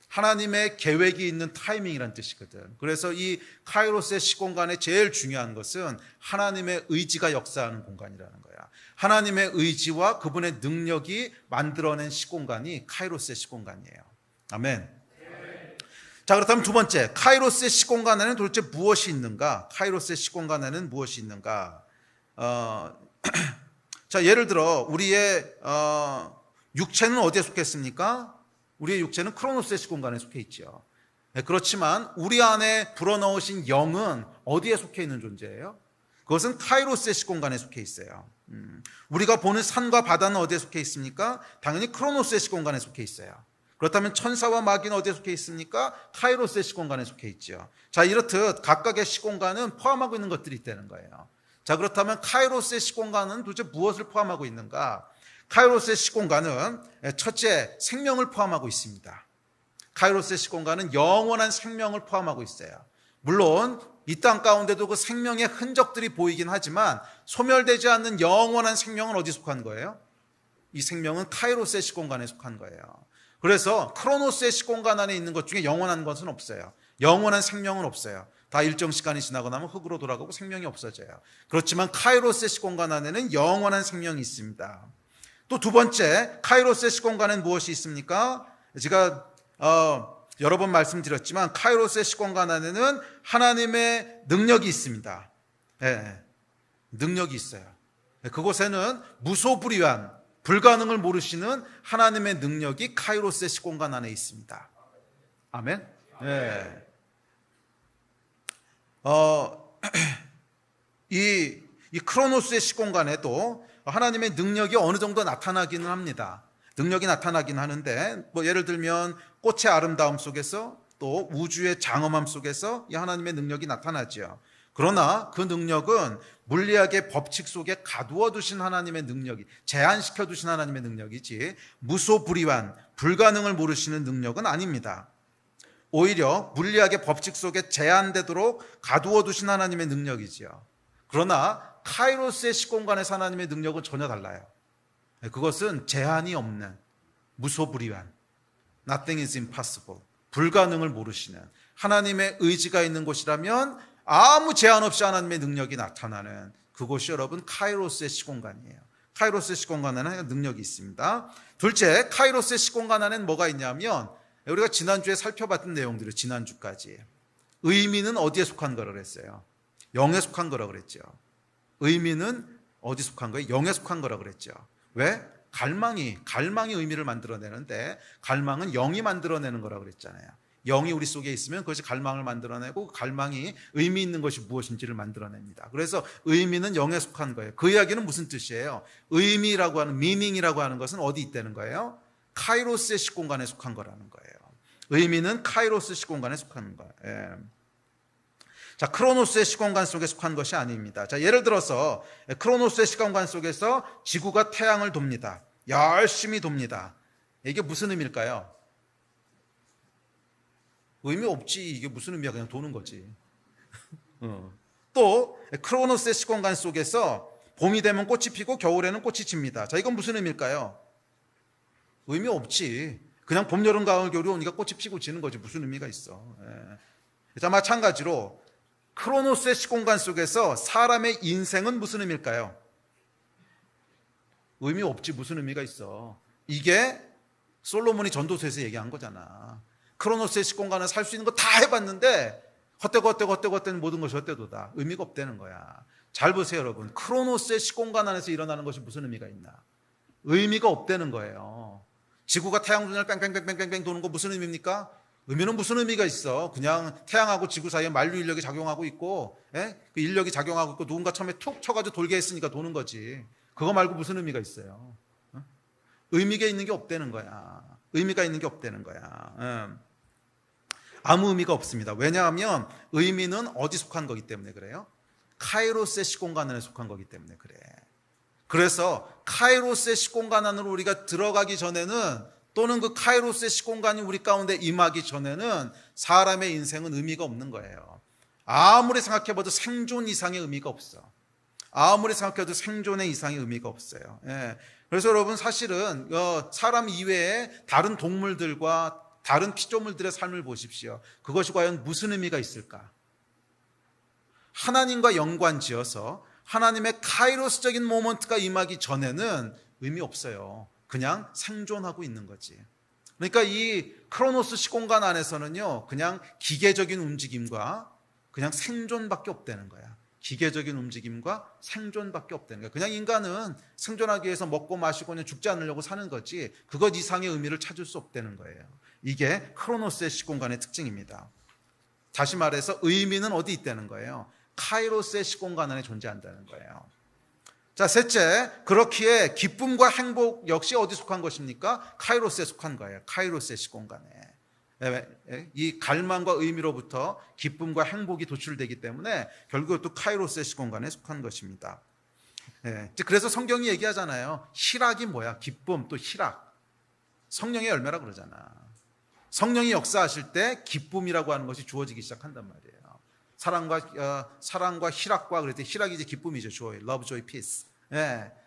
하나님의 계획이 있는 타이밍이라는 뜻이거든. 그래서 이 카이로스의 시공간에 제일 중요한 것은 하나님의 의지가 역사하는 공간이라는 거야. 하나님의 의지와 그분의 능력이 만들어낸 시공간이 카이로스의 시공간이에요. 아멘. 자, 그렇다면 두 번째, 카이로스의 시공간에는 도대체 무엇이 있는가? 카이로스의 시공간에는 무엇이 있는가? 자, 예를 들어 우리의 육체는 어디에 속했습니까? 우리의 육체는 크로노스의 시공간에 속해 있죠. 그렇지만 우리 안에 불어넣으신 영은 어디에 속해 있는 존재예요? 그것은 카이로스의 시공간에 속해 있어요. 우리가 보는 산과 바다는 어디에 속해 있습니까? 당연히 크로노스의 시공간에 속해 있어요. 그렇다면 천사와 마귀는 어디에 속해 있습니까? 카이로스의 시공간에 속해 있죠. 자, 이렇듯 각각의 시공간은 포함하고 있는 것들이 있다는 거예요. 자, 그렇다면 카이로스의 시공간은 도대체 무엇을 포함하고 있는가? 카이로스의 시공간은 첫째, 생명을 포함하고 있습니다. 카이로스의 시공간은 영원한 생명을 포함하고 있어요. 물론 이 땅 가운데도 그 생명의 흔적들이 보이긴 하지만 소멸되지 않는 영원한 생명은 어디에 속한 거예요? 이 생명은 카이로스의 시공간에 속한 거예요. 그래서 크로노스의 시공간 안에 있는 것 중에 영원한 것은 없어요. 영원한 생명은 없어요. 다 일정 시간이 지나고 나면 흙으로 돌아가고 생명이 없어져요. 그렇지만 카이로스의 시공간 안에는 영원한 생명이 있습니다. 또 두 번째, 카이로스의 시공간엔 무엇이 있습니까? 제가 여러 번 말씀드렸지만 카이로스의 시공간 안에는 하나님의 능력이 있습니다. 네, 능력이 있어요. 그곳에는 무소불위한, 불가능을 모르시는 하나님의 능력이 카이로스의 시공간 안에 있습니다. 아멘. 네. 이 크로노스의 시공간에도 하나님의 능력이 어느 정도 나타나기는 합니다. 능력이 나타나긴 하는데, 뭐 예를 들면 꽃의 아름다움 속에서 또 우주의 장엄함 속에서 이 하나님의 능력이 나타나죠. 그러나 그 능력은 물리학의 법칙 속에 가두어 두신 하나님의 능력이, 제한시켜 두신 하나님의 능력이지 무소불위한, 불가능을 모르시는 능력은 아닙니다. 오히려 물리학의 법칙 속에 제한되도록 가두어 두신 하나님의 능력이지요. 그러나 카이로스의 시공간에서 하나님의 능력은 전혀 달라요. 그것은 제한이 없는 무소불위한 Nothing is impossible. 불가능을 모르시는 하나님의 의지가 있는 곳이라면 아무 제한 없이 하나님의 능력이 나타나는 그곳이 여러분 카이로스의 시공간이에요. 카이로스의 시공간 안에는 능력이 있습니다. 둘째, 카이로스의 시공간 안에는 뭐가 있냐면 우리가 지난주에 살펴봤던 내용들을 지난주까지 의미는 어디에 속한 거라고 그랬어요? 영에 속한 거라고 그랬죠. 의미는 어디 속한 거예요? 영에 속한 거라고 그랬죠. 왜? 갈망이 의미를 만들어내는데 갈망은 영이 만들어내는 거라고 그랬잖아요. 영이 우리 속에 있으면 그것이 갈망을 만들어내고 갈망이 의미 있는 것이 무엇인지를 만들어냅니다. 그래서 의미는 영에 속한 거예요. 그 이야기는 무슨 뜻이에요? 의미라고 하는 meaning이라고 하는 것은 어디 있다는 거예요? 카이로스의 시공간에 속한 거라는 거예요. 의미는 카이로스 시공간에 속한 거예요. 예. 자, 크로노스의 시공간 속에 속한 것이 아닙니다. 자, 예를 들어서 크로노스의 시공간 속에서 지구가 태양을 돕니다. 열심히 돕니다. 이게 무슨 의미일까요? 의미 없지. 이게 무슨 의미야? 그냥 도는 거지. 또 크로노스의 시공간 속에서 봄이 되면 꽃이 피고 겨울에는 꽃이 집니다. 자, 이건 무슨 의미일까요? 의미 없지. 그냥 봄, 여름, 가을, 겨울이 오니까 꽃이 피고 지는 거지. 무슨 의미가 있어. 예. 자, 마찬가지로 크로노스의 시공간 속에서 사람의 인생은 무슨 의미일까요? 의미 없지. 무슨 의미가 있어. 이게 솔로몬이 전도서에서 얘기한 거잖아. 크로노스의 시공간을 살 수 있는 거 다 해봤는데 헛되고 모든 것이 헛되도다. 의미가 없다는 거야. 잘 보세요 여러분. 크로노스의 시공간 안에서 일어나는 것이 무슨 의미가 있나? 의미가 없다는 거예요. 지구가 태양 분열 뺑뺑뺑뺑뺑 도는 거 무슨 의미입니까? 의미는 무슨 의미가 있어. 그냥 태양하고 지구 사이에 만류 인력이 작용하고 있고 그 인력이 작용하고 있고 누군가 처음에 툭 쳐가지고 돌게 했으니까 도는 거지. 그거 말고 무슨 의미가 있어요? 의미가 있는 게 없다는 거야. 의미가 있는 게 없다는 거야. 아무 의미가 없습니다. 왜냐하면 의미는 어디 속한 거기 때문에 그래요? 카이로스의 시공간 안에 속한 거기 때문에 그래. 그래서 카이로스의 시공간 안으로 우리가 들어가기 전에는 또는 그 카이로스의 시공간이 우리 가운데 임하기 전에는 사람의 인생은 의미가 없는 거예요. 아무리 생각해봐도 생존 이상의 의미가 없어. 아무리 생각해도 생존의 이상의 의미가 없어요. 그래서 여러분 사실은 사람 이외에 다른 동물들과 다른 피조물들의 삶을 보십시오. 그것이 과연 무슨 의미가 있을까? 하나님과 연관지어서 하나님의 카이로스적인 모먼트가 임하기 전에는 의미 없어요. 그냥 생존하고 있는 거지. 그러니까 이 크로노스 시공간 안에서는요, 그냥 기계적인 움직임과 그냥 생존밖에 없다는 거야. 기계적인 움직임과 생존밖에 없다는 거야. 그냥 인간은 생존하기 위해서 먹고 마시고 그냥 죽지 않으려고 사는 거지 그것 이상의 의미를 찾을 수 없다는 거예요. 이게 크로노스의 시공간의 특징입니다. 다시 말해서 의미는 어디 있다는 거예요? 카이로스의 시공간 안에 존재한다는 거예요. 자, 셋째, 그렇기에 기쁨과 행복 역시 어디 속한 것입니까? 카이로스에 속한 거예요. 카이로스의 시공간에. 이 갈망과 의미로부터 기쁨과 행복이 도출되기 때문에 결국 또 카이로스의 시공간에 속한 것입니다. 그래서 성경이 얘기하잖아요. 희락이 뭐야? 기쁨 또 희락. 성령의 열매라 그러잖아. 성령이 역사하실 때 기쁨이라고 하는 것이 주어지기 시작한단 말이에요. 사랑과 희락과 그럴 때 희락이 이제 기쁨이죠. joy, love, joy, peace.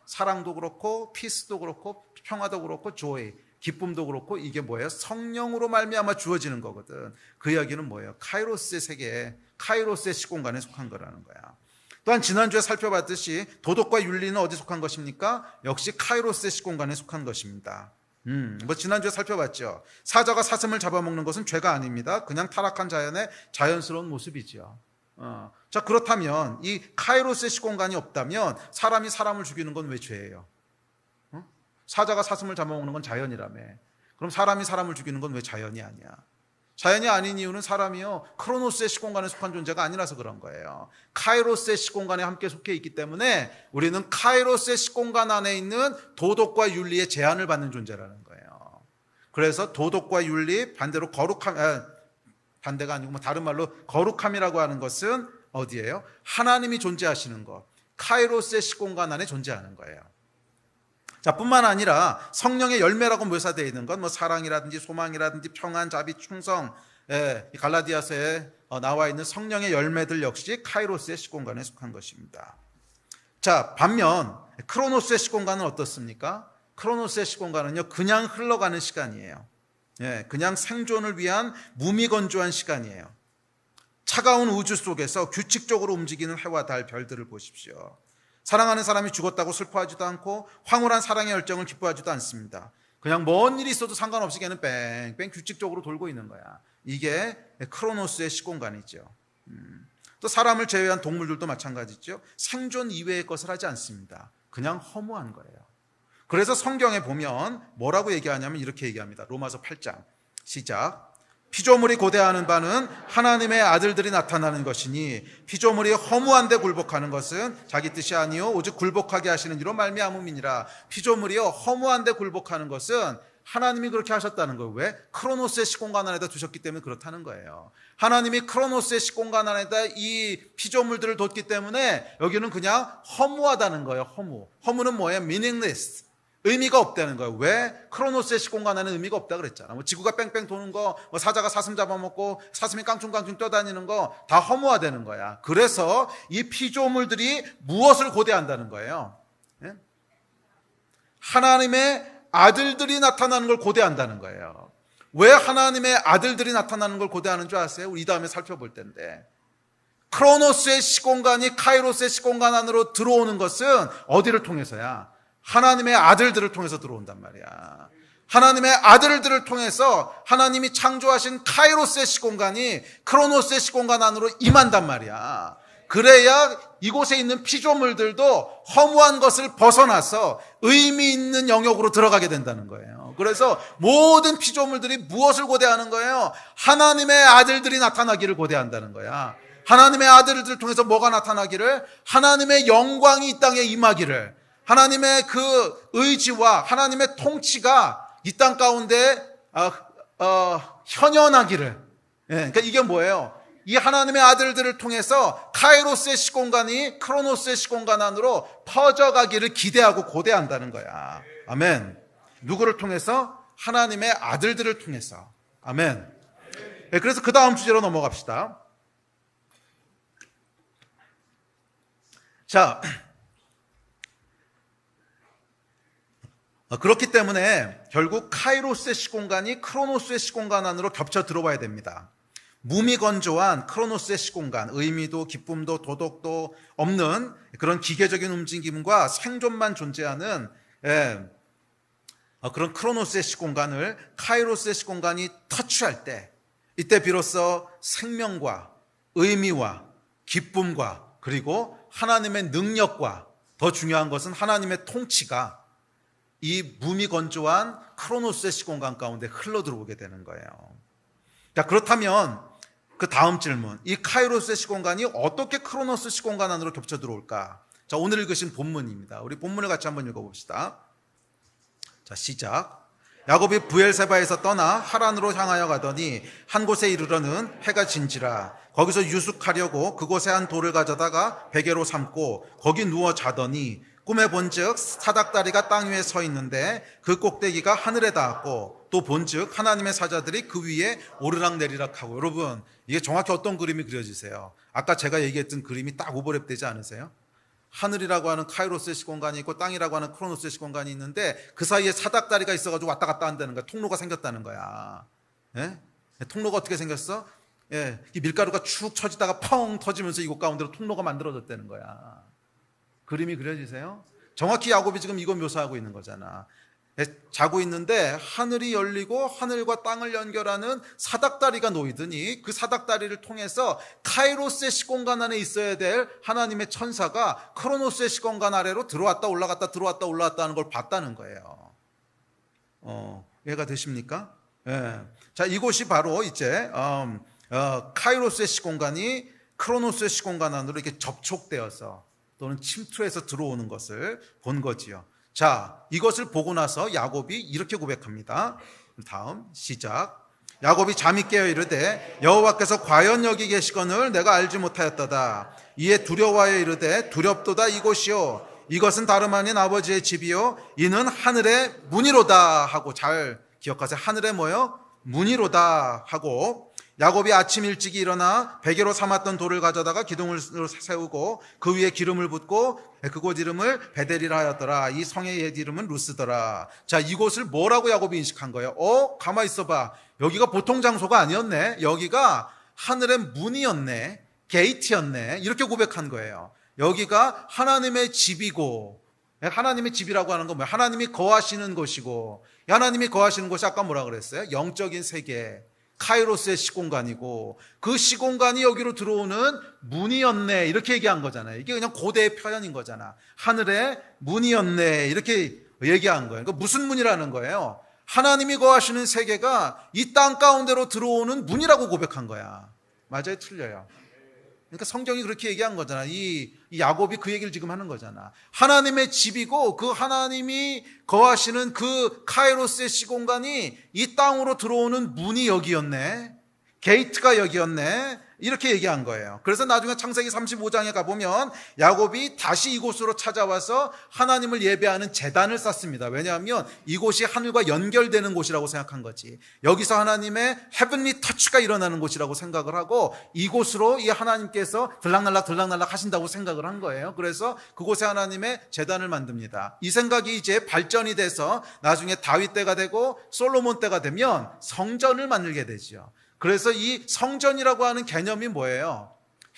사랑도 그렇고 peace도 그렇고 평화도 그렇고 joy, 기쁨도 그렇고 이게 뭐예요? 성령으로 말미암아 주어지는 거거든. 그 이야기는 뭐예요? 카이로스의 세계, 카이로스의 시공간에 속한 거라는 거야. 또한 지난주에 살펴봤듯이 도덕과 윤리는 어디 속한 것입니까? 역시 카이로스의 시공간에 속한 것입니다. 지난주에 살펴봤죠. 사자가 사슴을 잡아먹는 것은 죄가 아닙니다. 그냥 타락한 자연의 자연스러운 모습이지요. 자, 그렇다면 이 카이로스의 시공간이 없다면 사람이 사람을 죽이는 건 왜 죄예요? 사자가 사슴을 잡아먹는 건 자연이라며. 그럼 사람이 사람을 죽이는 건 왜 자연이 아니야? 자연이 아닌 이유는 사람이요 크로노스의 시공간에 속한 존재가 아니라서 그런 거예요. 카이로스의 시공간에 함께 속해 있기 때문에 우리는 카이로스의 시공간 안에 있는 도덕과 윤리의 제한을 받는 존재라는 거예요. 그래서 도덕과 윤리 반대로 반대가 아니고 다른 말로 거룩함이라고 하는 것은 어디예요? 하나님이 존재하시는 것, 카이로스의 시공간 안에 존재하는 거예요. 자, 뿐만 아니라 성령의 열매라고 묘사되어 있는 건 사랑이라든지 소망이라든지 평안, 자비, 충성, 갈라디아서에 나와 있는 성령의 열매들 역시 카이로스의 시공간에 속한 것입니다. 자, 반면 크로노스의 시공간은 어떻습니까? 크로노스의 시공간은요, 그냥 흘러가는 시간이에요. 예, 그냥 생존을 위한 무미건조한 시간이에요. 차가운 우주 속에서 규칙적으로 움직이는 해와 달, 별들을 보십시오. 사랑하는 사람이 죽었다고 슬퍼하지도 않고 황홀한 사랑의 열정을 기뻐하지도 않습니다. 그냥 뭔 일이 있어도 상관없이 걔는 뺑뺑 규칙적으로 돌고 있는 거야. 이게 크로노스의 시공간이죠. 또 사람을 제외한 동물들도 마찬가지죠. 생존 이외의 것을 하지 않습니다. 그냥 허무한 거예요. 그래서 성경에 보면 뭐라고 얘기하냐면 이렇게 얘기합니다. 로마서 8장 시작. 피조물이 고대하는 바는 하나님의 아들들이 나타나는 것이니 피조물이 허무한 데 굴복하는 것은 자기 뜻이 아니요 오직 굴복하게 하시는 이로 말미암음이니라. 피조물이요 허무한 데 굴복하는 것은 하나님이 그렇게 하셨다는 거예요. 왜? 크로노스의 시공간 안에다 두셨기 때문에 그렇다는 거예요. 하나님이 크로노스의 시공간 안에다 이 피조물들을 뒀기 때문에 여기는 그냥 허무하다는 거예요. 허무는 뭐예요? meaningless. 의미가 없다는 거예요. 왜? 크로노스의 시공간 안에는 의미가 없다 그랬잖아. 뭐 지구가 뺑뺑 도는 거, 뭐 사자가 사슴 잡아먹고 사슴이 깡충깡충 뛰어다니는 거 다 허무하다는 거야. 그래서 이 피조물들이 무엇을 고대한다는 거예요? 예? 하나님의 아들들이 나타나는 걸 고대한다는 거예요. 왜 하나님의 아들들이 나타나는 걸 고대하는 줄 아세요? 우리 이 다음에 살펴볼 텐데. 크로노스의 시공간이 카이로스의 시공간 안으로 들어오는 것은 어디를 통해서야? 하나님의 아들들을 통해서 들어온단 말이야. 하나님의 아들들을 통해서 하나님이 창조하신 카이로스의 시공간이 크로노스의 시공간 안으로 임한단 말이야. 그래야 이곳에 있는 피조물들도 허무한 것을 벗어나서 의미 있는 영역으로 들어가게 된다는 거예요. 그래서 모든 피조물들이 무엇을 고대하는 거예요? 하나님의 아들들이 나타나기를 고대한다는 거야. 하나님의 아들들을 통해서 뭐가 나타나기를? 하나님의 영광이 이 땅에 임하기를, 하나님의 그 의지와 하나님의 통치가 이 땅 가운데 현현하기를. 예, 그러니까 이게 뭐예요? 이 하나님의 아들들을 통해서 카이로스의 시공간이 크로노스의 시공간 안으로 퍼져가기를 기대하고 고대한다는 거야. 아멘. 누구를 통해서? 하나님의 아들들을 통해서. 아멘. 예, 그래서 그 다음 주제로 넘어갑시다. 자, 그렇기 때문에 결국 카이로스의 시공간이 크로노스의 시공간 안으로 겹쳐 들어와야 됩니다. 무미건조한 크로노스의 시공간, 의미도 기쁨도 도덕도 없는 그런 기계적인 움직임과 생존만 존재하는 그런 크로노스의 시공간을 카이로스의 시공간이 터치할 때, 이때 비로소 생명과 의미와 기쁨과 그리고 하나님의 능력과 더 중요한 것은 하나님의 통치가 이 무미건조한 크로노스의 시공간 가운데 흘러들어오게 되는 거예요. 자, 그렇다면 그 다음 질문, 이 카이로스의 시공간이 어떻게 크로노스 시공간 안으로 겹쳐 들어올까? 자, 오늘 읽으신 본문입니다. 우리 본문을 같이 한번 읽어봅시다. 자, 시작. 야곱이 브엘세바에서 떠나 하란으로 향하여 가더니 한 곳에 이르러는 해가 진지라. 거기서 유숙하려고 그곳에 한 돌을 가져다가 베개로 삼고 거기 누워 자더니 꿈에 본즉 사닥다리가 땅 위에 서 있는데 그 꼭대기가 하늘에 닿았고 또 본즉 하나님의 사자들이 그 위에 오르락내리락 하고. 여러분, 이게 정확히 어떤 그림이 그려지세요? 아까 제가 얘기했던 그림이 딱 오버랩 되지 않으세요? 하늘이라고 하는 카이로스의 시공간이 있고 땅이라고 하는 크로노스의 시공간이 있는데 그 사이에 사닥다리가 있어가지고 왔다 갔다 한다는 거야. 통로가 생겼다는 거야. 예? 통로가 어떻게 생겼어? 예, 이 밀가루가 축 처지다가 펑 터지면서 이곳 가운데로 통로가 만들어졌다는 거야. 그림이 그려지세요? 정확히 야곱이 지금 이거 묘사하고 있는 거잖아. 자고 있는데 하늘이 열리고 하늘과 땅을 연결하는 사닥다리가 놓이더니 그 사닥다리를 통해서 카이로스의 시공간 안에 있어야 될 하나님의 천사가 크로노스의 시공간 아래로 들어왔다 올라갔다 들어왔다 올라갔다 하는 걸 봤다는 거예요. 이해가 되십니까? 예. 자, 이곳이 바로 이제 카이로스의 시공간이 크로노스의 시공간 안으로 이렇게 접촉되어서 또는 침투해서 들어오는 것을 본 거지요. 자, 이것을 보고 나서 야곱이 이렇게 고백합니다. 다음 시작. 야곱이 잠이 깨어 이르되 여호와께서 과연 여기 계시거늘 내가 알지 못하였도다. 이에 두려워하여 이르되 두렵도다 이곳이요 이것은 다름 아닌 아버지의 집이요 이는 하늘의 문이로다 하고. 잘 기억하세요. 하늘의 뭐요? 문이로다 하고 야곱이 아침 일찍이 일어나 베개로 삼았던 돌을 가져다가 기둥을 세우고 그 위에 기름을 붓고 그곳 이름을 베델이라 하였더라. 이 성의 옛 이름은 루스더라. 자, 이곳을 뭐라고 야곱이 인식한 거예요? 가만히 있어봐. 여기가 보통 장소가 아니었네. 여기가 하늘의 문이었네. 게이트였네. 이렇게 고백한 거예요. 여기가 하나님의 집이고, 하나님의 집이라고 하는 건 뭐예요? 하나님이 거하시는 곳이고, 하나님이 거하시는 곳이 아까 뭐라 그랬어요? 영적인 세계, 카이로스의 시공간이고, 그 시공간이 여기로 들어오는 문이었네. 이렇게 얘기한 거잖아요. 이게 그냥 고대의 표현인 거잖아. 하늘의 문이었네. 이렇게 얘기한 거예요. 그러니까 무슨 문이라는 거예요? 하나님이 거하시는 세계가 이 땅 가운데로 들어오는 문이라고 고백한 거야. 맞아요? 틀려요? 그러니까 성경이 그렇게 얘기한 거잖아. 이 야곱이 그 얘기를 지금 하는 거잖아. 하나님의 집이고 그 하나님이 거하시는 그 카이로스의 시공간이 이 땅으로 들어오는 문이 여기였네. 게이트가 여기였네. 이렇게 얘기한 거예요. 그래서 나중에 창세기 35장에 가보면 야곱이 다시 이곳으로 찾아와서 하나님을 예배하는 제단을 쌓습니다. 왜냐하면 이곳이 하늘과 연결되는 곳이라고 생각한 거지. 여기서 하나님의 헤븐리 터치가 일어나는 곳이라고 생각을 하고 이곳으로 이 하나님께서 들락날락 하신다고 생각을 한 거예요. 그래서 그곳에 하나님의 제단을 만듭니다. 이 생각이 이제 발전이 돼서 나중에 다윗 때가 되고 솔로몬 때가 되면 성전을 만들게 되죠. 그래서 이 성전이라고 하는 개념이 뭐예요?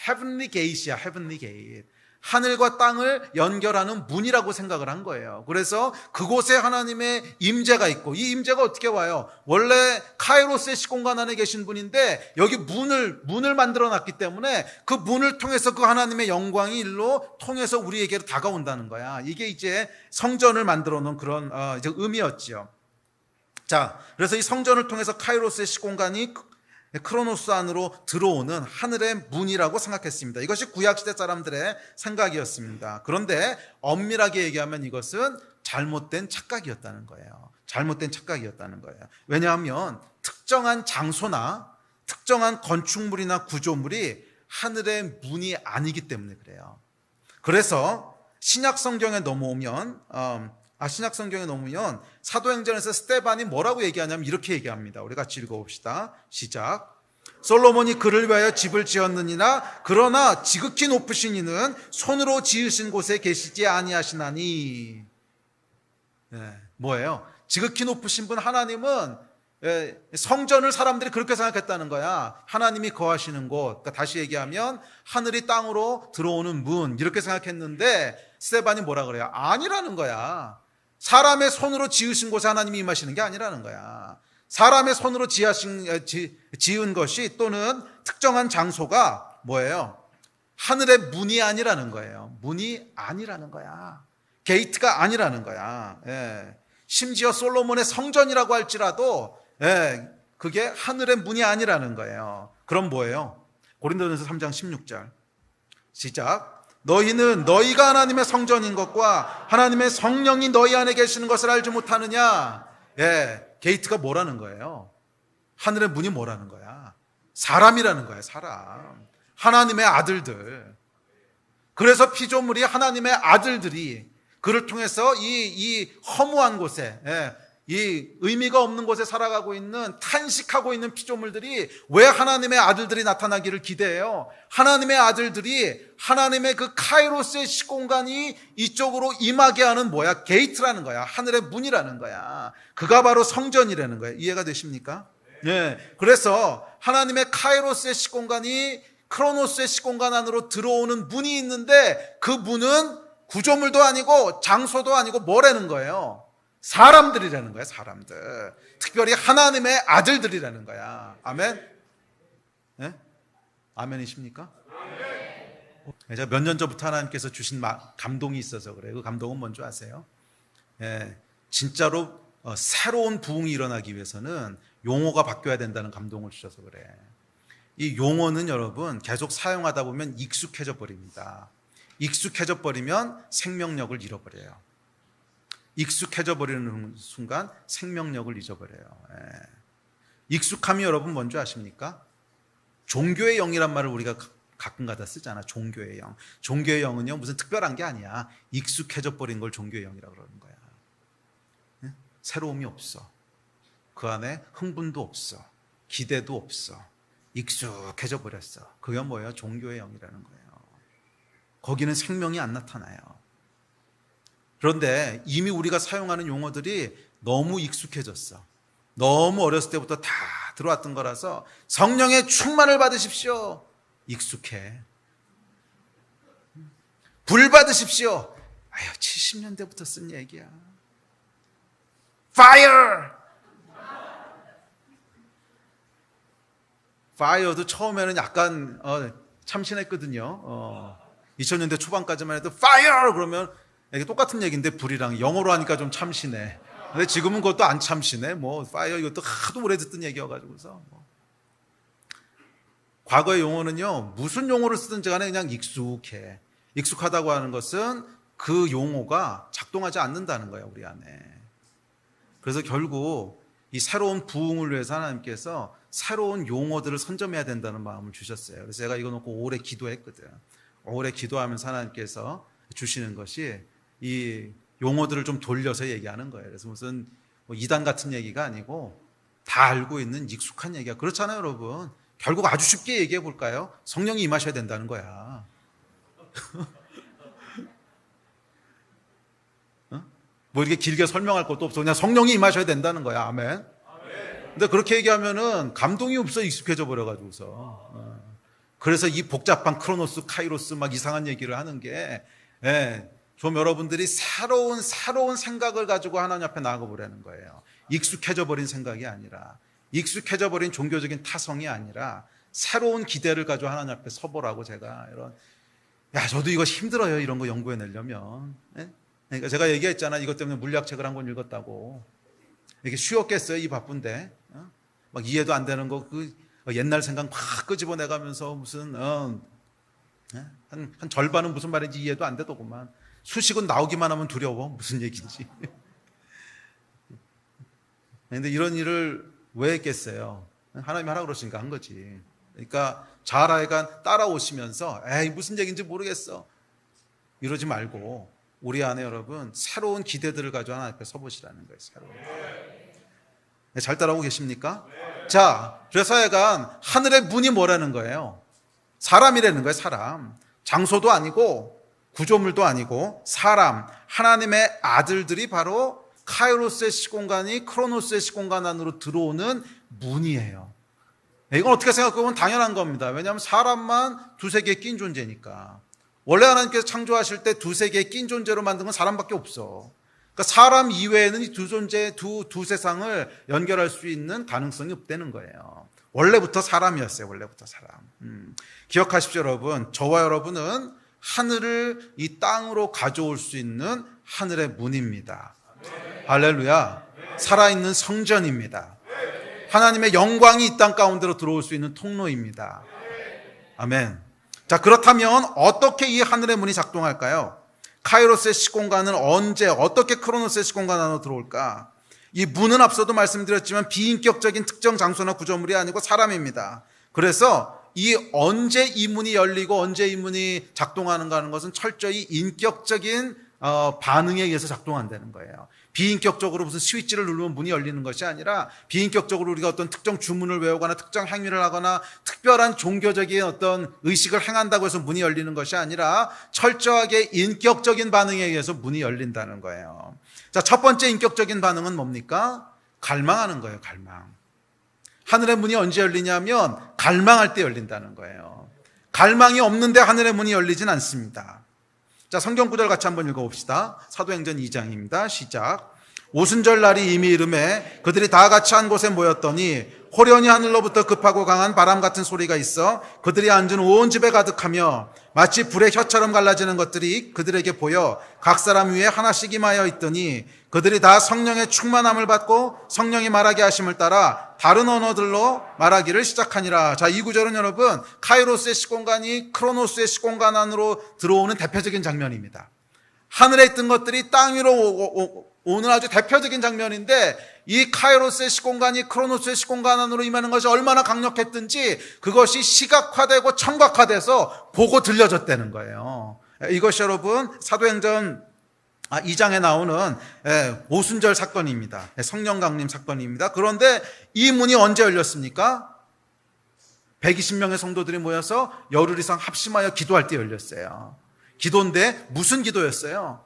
Heavenly Gate이야, Heavenly Gate. 하늘과 땅을 연결하는 문이라고 생각을 한 거예요. 그래서 그곳에 하나님의 임재가 있고, 이 임재가 어떻게 와요? 원래 카이로스의 시공간 안에 계신 분인데 여기 문을 만들어 놨기 때문에 그 문을 통해서 그 하나님의 영광이 일로 통해서 우리에게로 다가온다는 거야. 이게 이제 성전을 만들어 놓은 그런 이제 의미였죠. 자, 그래서 이 성전을 통해서 카이로스의 시공간이 크로노스 안으로 들어오는 하늘의 문이라고 생각했습니다. 이것이 구약시대 사람들의 생각이었습니다. 그런데 엄밀하게 얘기하면 이것은 잘못된 착각이었다는 거예요. 잘못된 착각이었다는 거예요. 왜냐하면 특정한 장소나 특정한 건축물이나 구조물이 하늘의 문이 아니기 때문에 그래요. 그래서 신약 성경에 넘어오면 사도행전에서 스데반이 뭐라고 얘기하냐면 이렇게 얘기합니다. 우리 같이 읽어봅시다. 시작. 솔로몬이 그를 위하여 집을 지었느니라. 그러나 지극히 높으신 이는 손으로 지으신 곳에 계시지 아니하시나니. 뭐예요? 지극히 높으신 분 하나님은 성전을 사람들이 그렇게 생각했다는 거야. 하나님이 거하시는 곳. 그러니까 다시 얘기하면 하늘이 땅으로 들어오는 문 이렇게 생각했는데 스데반이 뭐라 그래요? 아니라는 거야. 사람의 손으로 지으신 곳에 하나님이 임하시는 게 아니라는 거야. 사람의 손으로 지은 것이 또는 특정한 장소가 뭐예요? 하늘의 문이 아니라는 거예요. 문이 아니라는 거야. 게이트가 아니라는 거야. 심지어 솔로몬의 성전이라고 할지라도 그게 하늘의 문이 아니라는 거예요. 그럼 뭐예요? 고린도전서 3장 16절 시작. 너희는 너희가 하나님의 성전인 것과 하나님의 성령이 너희 안에 계시는 것을 알지 못하느냐. 게이트가 뭐라는 거예요? 하늘의 문이 뭐라는 거야? 사람이라는 거야. 사람. 하나님의 아들들. 그래서 피조물이 하나님의 아들들이 그를 통해서 이 허무한 곳에, 이 의미가 없는 곳에 살아가고 있는, 탄식하고 있는 피조물들이 왜 하나님의 아들들이 나타나기를 기대해요? 하나님의 아들들이 하나님의 그 카이로스의 시공간이 이쪽으로 임하게 하는 뭐야? 게이트라는 거야. 하늘의 문이라는 거야. 그가 바로 성전이라는 거예요. 이해가 되십니까? 그래서 하나님의 카이로스의 시공간이 크로노스의 시공간 안으로 들어오는 문이 있는데 그 문은 구조물도 아니고 장소도 아니고 뭐라는 거예요? 사람들이라는 거야. 사람들. 특별히 하나님의 아들들이라는 거야. 아멘? 아멘이십니까? 제가 몇 년 전부터 하나님께서 주신 감동이 있어서 그래요. 그 감동은 뭔지 아세요? 진짜로 새로운 부흥이 일어나기 위해서는 용어가 바뀌어야 된다는 감동을 주셔서 그래. 이 용어는 여러분 계속 사용하다 보면 익숙해져 버립니다. 익숙해져 버리면 생명력을 잃어버려요. 익숙해져 버리는 순간 생명력을 잊어버려요. 익숙함이 여러분 뭔지 아십니까? 종교의 영이란 말을 우리가 가끔가다 쓰잖아. 종교의 영. 종교의 영은요 무슨 특별한 게 아니야. 익숙해져 버린 걸 종교의 영이라고 그러는 거야. 새로움이 없어. 그 안에 흥분도 없어. 기대도 없어. 익숙해져 버렸어. 그게 뭐예요? 종교의 영이라는 거예요. 거기는 생명이 안 나타나요. 그런데 이미 우리가 사용하는 용어들이 너무 익숙해졌어. 너무 어렸을 때부터 다 들어왔던 거라서 성령의 충만을 받으십시오. 익숙해. 불 받으십시오. 아유, 70년대부터 쓴 얘기야. Fire! Fire도 처음에는 약간 참신했거든요. 2000년대 초반까지만 해도 Fire! 그러면 이게 똑같은 얘기인데 불이랑 영어로 하니까 좀 참신해. 근데 지금은 그것도 안 참신해. 뭐 Fire 이것도 하도 오래 듣던 얘기여가지고서. 과거의 용어는요, 무슨 용어를 쓰든지 간에 그냥 익숙해. 익숙하다고 하는 것은 그 용어가 작동하지 않는다는 거예요, 우리 안에. 그래서 결국 이 새로운 부흥을 위해서 하나님께서 새로운 용어들을 선점해야 된다는 마음을 주셨어요. 그래서 제가 이거 놓고 오래 기도했거든. 오래 기도하면서 하나님께서 주시는 것이 이 용어들을 좀 돌려서 얘기하는 거예요. 그래서 무슨 뭐 이단 같은 얘기가 아니고 다 알고 있는 익숙한 얘기야. 그렇잖아요, 여러분. 결국 아주 쉽게 얘기해 볼까요? 성령이 임하셔야 된다는 거야. 뭐 이렇게 길게 설명할 것도 없어. 그냥 성령이 임하셔야 된다는 거야. 아멘. 근데 그렇게 얘기하면은 감동이 없어. 익숙해져 버려가지고서. 그래서 이 복잡한 크로노스, 카이로스 막 이상한 얘기를 하는 게, 좀 여러분들이 새로운 생각을 가지고 하나님 앞에 나아가 보라는 거예요. 익숙해져 버린 생각이 아니라, 익숙해져 버린 종교적인 타성이 아니라, 새로운 기대를 가지고 하나님 앞에 서보라고 제가 저도 이거 힘들어요. 이런 거 연구해내려면. 그러니까 제가 얘기했잖아. 이것 때문에 물리학책을 한 권 읽었다고. 이게 쉬웠겠어요, 이 바쁜데. 막 이해도 안 되는 거, 옛날 생각 막 끄집어내가면서 무슨, 한 절반은 무슨 말인지 이해도 안 되더구만. 수식은 나오기만 하면 두려워. 무슨 얘기인지. 근데 이런 일을 왜 했겠어요? 하나님이 하라고 그러시니까 한 거지. 그러니까 자라애가 따라오시면서, 무슨 얘기인지 모르겠어. 이러지 말고, 우리 안에 여러분, 새로운 기대들을 가지고 하나님 앞에 서보시라는 거예요. 새로운. 잘 따라오고 계십니까? 자, 그래서 약간 하늘의 문이 뭐라는 거예요? 사람이라는 거예요, 사람. 장소도 아니고 구조물도 아니고 사람, 하나님의 아들들이 바로 카이로스의 시공간이 크로노스의 시공간 안으로 들어오는 문이에요. 이건 어떻게 생각해보면 당연한 겁니다. 왜냐하면 사람만 두세 개 낀 존재니까. 원래 하나님께서 창조하실 때 두세 개 낀 존재로 만든 건 사람밖에 없어. 그러니까 사람 이외에는 이 두 존재, 두 세상을 연결할 수 있는 가능성이 없다는 거예요. 원래부터 사람이었어요. 원래부터 사람. 기억하십시오, 여러분. 저와 여러분은 하늘을 이 땅으로 가져올 수 있는 하늘의 문입니다. 할렐루야. 살아있는 성전입니다. 하나님의 영광이 이 땅 가운데로 들어올 수 있는 통로입니다. 아멘. 자, 그렇다면 어떻게 이 하늘의 문이 작동할까요? 카이로스의 시공간은 언제 어떻게 크로노스의 시공간 안으로 들어올까? 이 문은 앞서도 말씀드렸지만 비인격적인 특정 장소나 구조물이 아니고 사람입니다. 그래서 언제 이 문이 열리고 언제 이 문이 작동하는가 하는 것은 철저히 인격적인 반응에 의해서 작동한다는 거예요. 비인격적으로 무슨 스위치를 누르면 문이 열리는 것이 아니라 비인격적으로 우리가 어떤 특정 주문을 외우거나 특정 행위를 하거나 특별한 종교적인 어떤 의식을 행한다고 해서 문이 열리는 것이 아니라 철저하게 인격적인 반응에 의해서 문이 열린다는 거예요. 자, 첫 번째 인격적인 반응은 뭡니까? 갈망하는 거예요. 갈망. 하늘의 문이 언제 열리냐면 갈망할 때 열린다는 거예요. 갈망이 없는데 하늘의 문이 열리진 않습니다. 자, 성경 구절 같이 한번 읽어봅시다. 사도행전 2장입니다. 시작. 오순절 날이 이미 이르매 그들이 다 같이 한 곳에 모였더니 호련히 하늘로부터 급하고 강한 바람 같은 소리가 있어 그들이 앉은 온 집에 가득하며 마치 불의 혀처럼 갈라지는 것들이 그들에게 보여 각 사람 위에 하나씩 임하여 있더니 그들이 다 성령의 충만함을 받고 성령이 말하게 하심을 따라 다른 언어들로 말하기를 시작하니라. 자, 이 구절은 여러분 카이로스의 시공간이 크로노스의 시공간 안으로 들어오는 대표적인 장면입니다. 하늘에 있던 것들이 땅 위로 오는 아주 대표적인 장면인데 이 카이로스의 시공간이 크로노스의 시공간 안으로 임하는 것이 얼마나 강력했든지 그것이 시각화되고 청각화돼서 보고 들려졌다는 거예요. 이것이 여러분 사도행전 2장에 나오는 오순절 사건입니다. 성령 강림 사건입니다. 그런데 이 문이 언제 열렸습니까? 120명의 성도들이 모여서 열흘 이상 합심하여 기도할 때 열렸어요. 기도인데 무슨 기도였어요?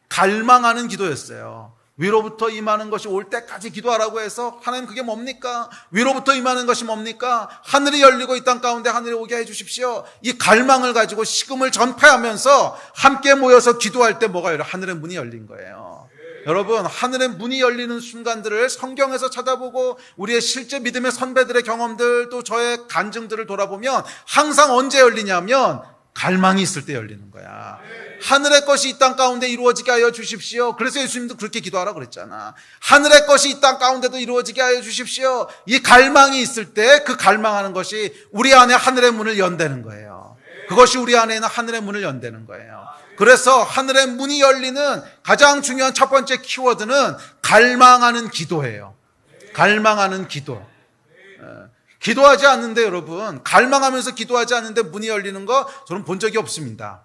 갈망하는 기도였어요. 위로부터 임하는 것이 올 때까지 기도하라고 해서 하나님 그게 뭡니까? 위로부터 임하는 것이 뭡니까? 하늘이 열리고 이 땅 가운데 하늘이 오게 해 주십시오. 이 갈망을 가지고 식음을 전파하면서 함께 모여서 기도할 때 뭐가 열려? 하늘의 문이 열린 거예요. 여러분, 하늘의 문이 열리는 순간들을 성경에서 찾아보고 우리의 실제 믿음의 선배들의 경험들 또 저의 간증들을 돌아보면 항상 언제 열리냐면 갈망이 있을 때 열리는 거야. 하늘의 것이 이 땅 가운데 이루어지게 하여 주십시오. 그래서 예수님도 그렇게 기도하라고 그랬잖아. 하늘의 것이 이 땅 가운데도 이루어지게 하여 주십시오. 이 갈망이 있을 때 그 갈망하는 것이 우리 안에 하늘의 문을 연다는 거예요. 그것이 우리 안에 있는 하늘의 문을 연다는 거예요. 그래서 하늘의 문이 열리는 가장 중요한 첫 번째 키워드는 갈망하는 기도예요. 갈망하는 기도. 기도하지 않는데 여러분, 갈망하면서 기도하지 않는데 문이 열리는 거 저는 본 적이 없습니다.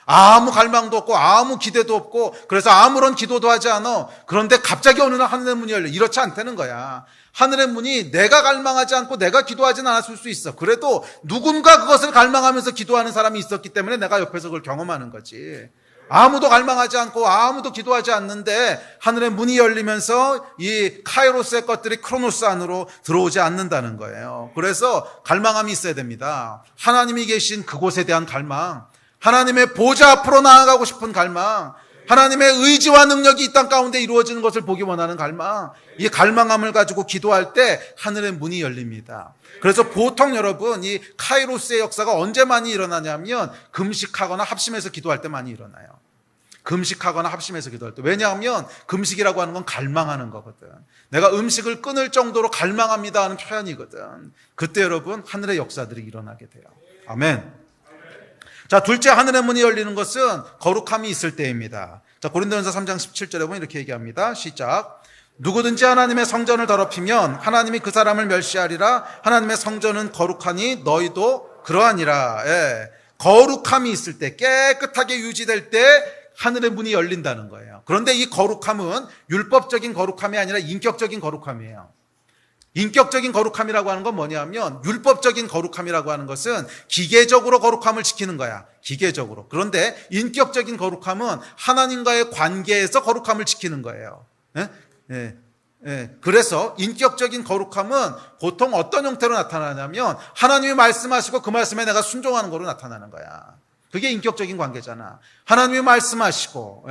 아무 갈망도 없고 아무 기대도 없고 그래서 아무런 기도도 하지 않아. 그런데 갑자기 어느 날 하늘의 문이 열려. 이렇지 않다는 거야. 하늘의 문이 내가 갈망하지 않고 내가 기도하지는 않았을 수 있어. 그래도 누군가 그것을 갈망하면서 기도하는 사람이 있었기 때문에 내가 옆에서 그걸 경험하는 거지. 아무도 갈망하지 않고 아무도 기도하지 않는데 하늘의 문이 열리면서 이 카이로스의 것들이 크로노스 안으로 들어오지 않는다는 거예요. 그래서 갈망함이 있어야 됩니다. 하나님이 계신 그곳에 대한 갈망, 하나님의 보좌 앞으로 나아가고 싶은 갈망, 하나님의 의지와 능력이 이 땅 가운데 이루어지는 것을 보기 원하는 갈망, 이 갈망함을 가지고 기도할 때 하늘의 문이 열립니다. 그래서 보통 여러분 이 카이로스의 역사가 언제 많이 일어나냐면 금식하거나 합심해서 기도할 때 많이 일어나요. 금식하거나 합심해서 기도할 때. 왜냐하면 금식이라고 하는 건 갈망하는 거거든. 내가 음식을 끊을 정도로 갈망합니다 하는 표현이거든. 그때 여러분 하늘의 역사들이 일어나게 돼요. 아멘. 자, 둘째 하늘의 문이 열리는 것은 거룩함이 있을 때입니다. 자, 고린도전서 3장 17절에 보면 이렇게 얘기합니다. 시작. 누구든지 하나님의 성전을 더럽히면 하나님이 그 사람을 멸시하리라. 하나님의 성전은 거룩하니 너희도 그러하니라. 예. 거룩함이 있을 때, 깨끗하게 유지될 때 하늘의 문이 열린다는 거예요. 그런데 이 거룩함은 율법적인 거룩함이 아니라 인격적인 거룩함이에요. 인격적인 거룩함이라고 하는 건 뭐냐면 율법적인 거룩함이라고 하는 것은 기계적으로 거룩함을 지키는 거야. 기계적으로. 그런데 인격적인 거룩함은 하나님과의 관계에서 거룩함을 지키는 거예요. 예? 예. 예. 그래서 인격적인 거룩함은 보통 어떤 형태로 나타나냐면 하나님이 말씀하시고 그 말씀에 내가 순종하는 거로 나타나는 거야. 그게 인격적인 관계잖아. 하나님이 말씀하시고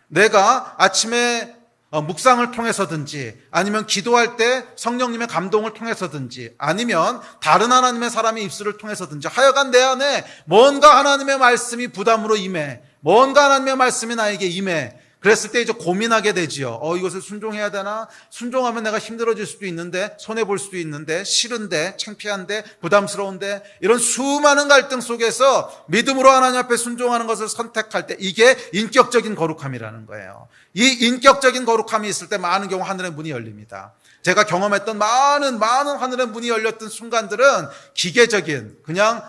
내가 아침에 묵상을 통해서든지 아니면 기도할 때 성령님의 감동을 통해서든지 아니면 다른 하나님의 사람의 입술을 통해서든지 하여간 내 안에 뭔가 하나님의 말씀이 부담으로 임해, 뭔가 하나님의 말씀이 나에게 임해. 그랬을 때 이제 고민하게 되지요. 이것을 순종해야 되나? 순종하면 내가 힘들어질 수도 있는데, 손해볼 수도 있는데, 싫은데, 창피한데, 부담스러운데, 이런 수많은 갈등 속에서 믿음으로 하나님 앞에 순종하는 것을 선택할 때 이게 인격적인 거룩함이라는 거예요. 이 인격적인 거룩함이 있을 때 많은 경우 하늘의 문이 열립니다. 제가 경험했던 많은 하늘의 문이 열렸던 순간들은 기계적인 그냥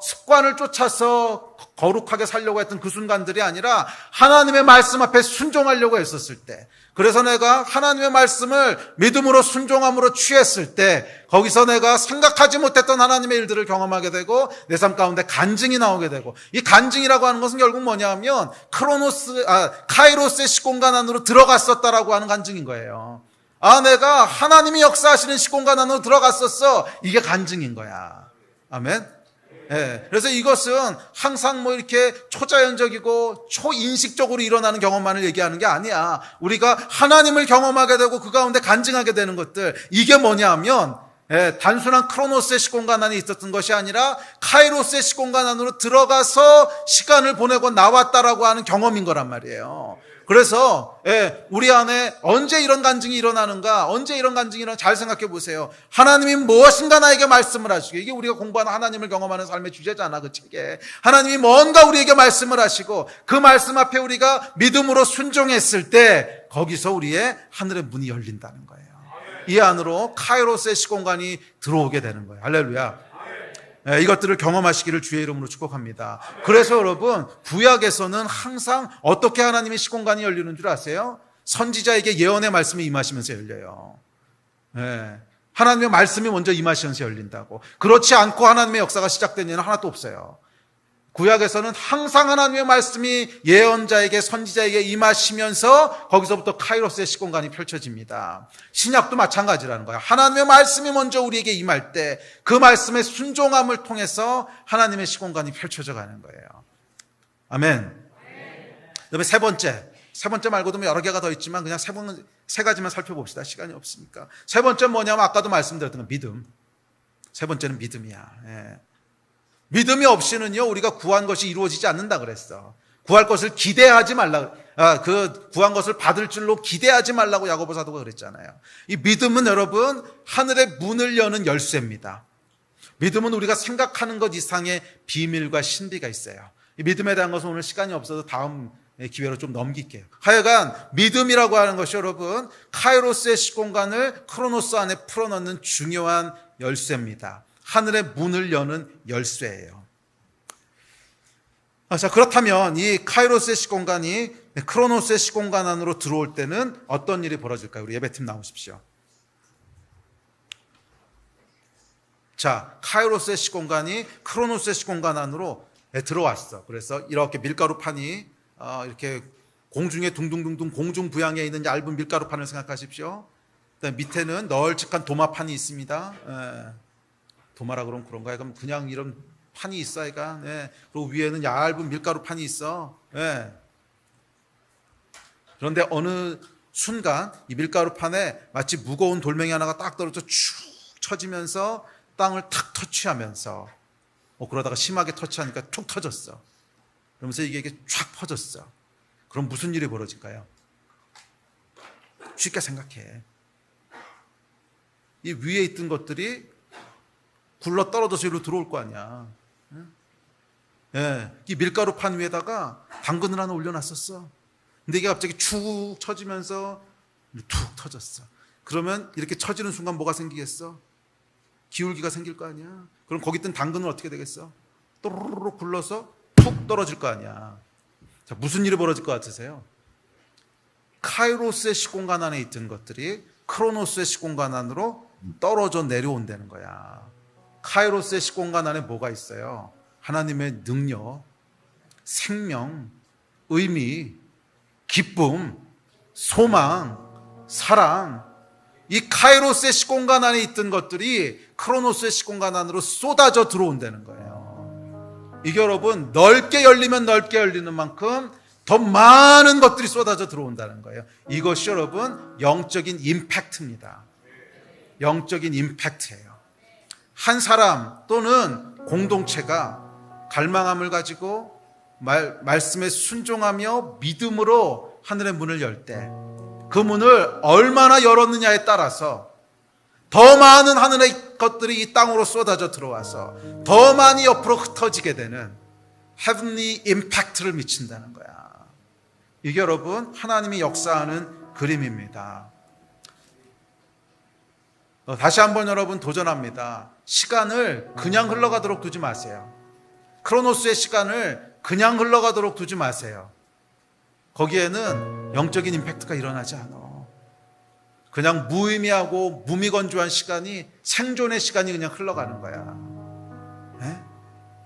습관을 쫓아서 거룩하게 살려고 했던 그 순간들이 아니라 하나님의 말씀 앞에 순종하려고 했었을 때, 그래서 내가 하나님의 말씀을 믿음으로 순종함으로 취했을 때 거기서 내가 생각하지 못했던 하나님의 일들을 경험하게 되고 내 삶 가운데 간증이 나오게 되고, 이 간증이라고 하는 것은 결국 뭐냐 하면 카이로스의 시공간 안으로 들어갔었다라고 하는 간증인 거예요. 내가 하나님이 역사하시는 시공간 안으로 들어갔었어. 이게 간증인 거야. 아멘. 예. 그래서 이것은 항상 이렇게 초자연적이고 초인식적으로 일어나는 경험만을 얘기하는 게 아니야. 우리가 하나님을 경험하게 되고 그 가운데 간증하게 되는 것들, 이게 뭐냐 하면 단순한 크로노스의 시공간 안에 있었던 것이 아니라 카이로스의 시공간 안으로 들어가서 시간을 보내고 나왔다라고 하는 경험인 거란 말이에요. 그래서 우리 안에 언제 이런 간증이 일어나는가, 언제 이런 간증이 일어나는가 잘 생각해 보세요. 하나님이 무엇인가 나에게 말씀을 하시고, 이게 우리가 공부하는 하나님을 경험하는 삶의 주제잖아, 그 책에. 하나님이 뭔가 우리에게 말씀을 하시고 그 말씀 앞에 우리가 믿음으로 순종했을 때 거기서 우리의 하늘의 문이 열린다는 거예요. 이 안으로 카이로스의 시공간이 들어오게 되는 거예요. 할렐루야. 이것들을 경험하시기를 주의 이름으로 축복합니다. 그래서 여러분, 구약에서는 항상 어떻게 하나님의 시공간이 열리는 줄 아세요? 선지자에게 예언의 말씀이 임하시면서 열려요. 하나님의 말씀이 먼저 임하시면서 열린다고. 그렇지 않고 하나님의 역사가 시작된 예는 하나도 없어요. 구약에서는 항상 하나님의 말씀이 예언자에게 선지자에게 임하시면서 거기서부터 카이로스의 시공간이 펼쳐집니다. 신약도 마찬가지라는 거예요. 하나님의 말씀이 먼저 우리에게 임할 때 그 말씀의 순종함을 통해서 하나님의 시공간이 펼쳐져 가는 거예요. 아멘. 그다음에 세 번째 말고도 여러 개가 더 있지만 그냥 세 가지만 살펴봅시다. 시간이 없으니까. 세 번째는 뭐냐면 아까도 말씀드렸던 건 믿음. 세 번째는 믿음이야. 예. 믿음이 없이는요, 우리가 구한 것이 이루어지지 않는다 그랬어. 구할 것을 기대하지 말라. 그 구한 것을 받을 줄로 기대하지 말라고 야고보 사도가 그랬잖아요. 이 믿음은 여러분, 하늘의 문을 여는 열쇠입니다. 믿음은 우리가 생각하는 것 이상의 비밀과 신비가 있어요. 이 믿음에 대한 것은 오늘 시간이 없어서 다음 기회로 좀 넘길게요. 하여간 믿음이라고 하는 것이 여러분, 카이로스의 시공간을 크로노스 안에 풀어넣는 중요한 열쇠입니다. 하늘의 문을 여는 열쇠예요. 자, 그렇다면 이 카이로스의 시공간이 크로노스의 시공간 안으로 들어올 때는 어떤 일이 벌어질까요? 우리 예배팀 나오십시오. 자, 카이로스의 시공간이 크로노스의 시공간 안으로 들어왔어. 그래서 이렇게 밀가루판이 이렇게 공중에 둥둥둥둥 공중 부양에 있는 얇은 밀가루판을 생각하십시오. 그다음에 밑에는 널찍한 도마판이 있습니다. 도마라 그러면 그런가요? 그럼 그냥 이런 판이 있어, 얘가. 그리고 위에는 얇은 밀가루판이 있어. 그런데 어느 순간 이 밀가루판에 마치 무거운 돌멩이 하나가 딱 떨어져 축 쳐지면서 땅을 탁 터치하면서 그러다가 심하게 터치하니까 툭 터졌어. 그러면서 이게 쫙 퍼졌어. 그럼 무슨 일이 벌어질까요? 쉽게 생각해. 이 위에 있던 것들이 굴러 떨어져서 이리로 들어올 거 아니야. 이 밀가루판 위에다가 당근을 하나 올려놨었어. 근데 이게 갑자기 축 쳐지면서 툭 터졌어. 그러면 이렇게 쳐지는 순간 뭐가 생기겠어? 기울기가 생길 거 아니야. 그럼 거기 있던 당근은 어떻게 되겠어? 또르르 굴러서 툭 떨어질 거 아니야. 자, 무슨 일이 벌어질 것 같으세요? 카이로스의 시공간 안에 있던 것들이 크로노스의 시공간 안으로 떨어져 내려온다는 거야. 카이로스의 시공간 안에 뭐가 있어요? 하나님의 능력, 생명, 의미, 기쁨, 소망, 사랑. 이 카이로스의 시공간 안에 있던 것들이 크로노스의 시공간 안으로 쏟아져 들어온다는 거예요. 이게 여러분, 넓게 열리면 넓게 열리는 만큼 더 많은 것들이 쏟아져 들어온다는 거예요. 이것이 여러분, 영적인 임팩트입니다. 영적인 임팩트예요. 한 사람 또는 공동체가 갈망함을 가지고 말씀에 순종하며 믿음으로 하늘의 문을 열 때 그 문을 얼마나 열었느냐에 따라서 더 많은 하늘의 것들이 이 땅으로 쏟아져 들어와서 더 많이 옆으로 흩어지게 되는 heavenly impact를 미친다는 거야. 이게 여러분 하나님이 역사하는 그림입니다. 다시 한번 여러분 도전합니다. 시간을 그냥 흘러가도록 두지 마세요. 크로노스의 시간을 그냥 흘러가도록 두지 마세요. 거기에는 영적인 임팩트가 일어나지 않아. 그냥 무의미하고 무미건조한 시간이 생존의 시간이 그냥 흘러가는 거야.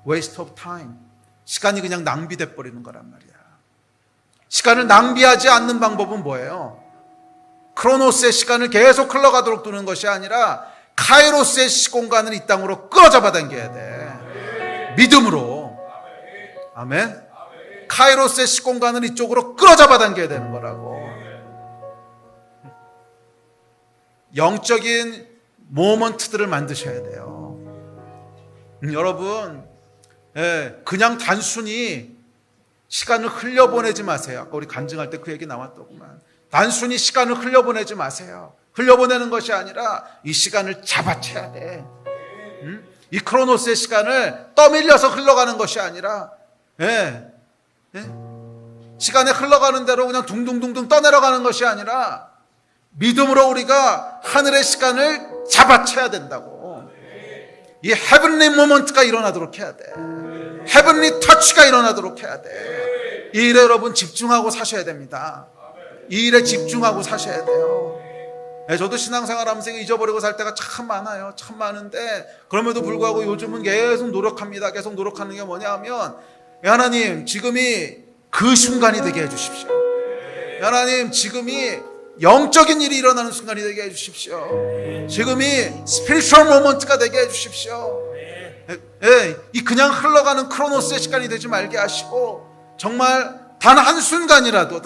Waste of time. 시간이 그냥 낭비돼 버리는 거란 말이야. 시간을 낭비하지 않는 방법은 뭐예요? 크로노스의 시간을 계속 흘러가도록 두는 것이 아니라 카이로스의 시공간을 이 땅으로 끌어잡아 당겨야 돼. 믿음으로. 아멘. 카이로스의 시공간을 이쪽으로 끌어잡아 당겨야 되는 거라고. 영적인 모먼트들을 만드셔야 돼요. 여러분, 그냥 단순히 시간을 흘려보내지 마세요. 아까 우리 간증할 때 그 얘기 나왔더구만. 단순히 시간을 흘려보내지 마세요. 흘려보내는 것이 아니라 이 시간을 잡아채야 돼. 이 크로노스의 시간을 떠밀려서 흘러가는 것이 아니라 시간에 흘러가는 대로 그냥 둥둥둥둥 떠내려가는 것이 아니라 믿음으로 우리가 하늘의 시간을 잡아채야 된다고. 이 헤븐리 모먼트가 일어나도록 해야 돼. 헤븐리 터치가 일어나도록 해야 돼. 이 일에 여러분 집중하고 사셔야 됩니다. 이 일에 집중하고 사셔야 돼요. 저도 신앙생활 하면서 잊어버리고 살 때가 참 많아요. 참 많은데 그럼에도 불구하고 요즘은 계속 노력합니다. 계속 노력하는 게 뭐냐 하면 하나님 지금이 그 순간이 되게 해주십시오. 하나님 지금이 영적인 일이 일어나는 순간이 되게 해주십시오. 지금이 스피리추얼 모먼트가 되게 해주십시오. 이 그냥 흘러가는 크로노스의 시간이 되지 말게 하시고 정말 단 한순간이라도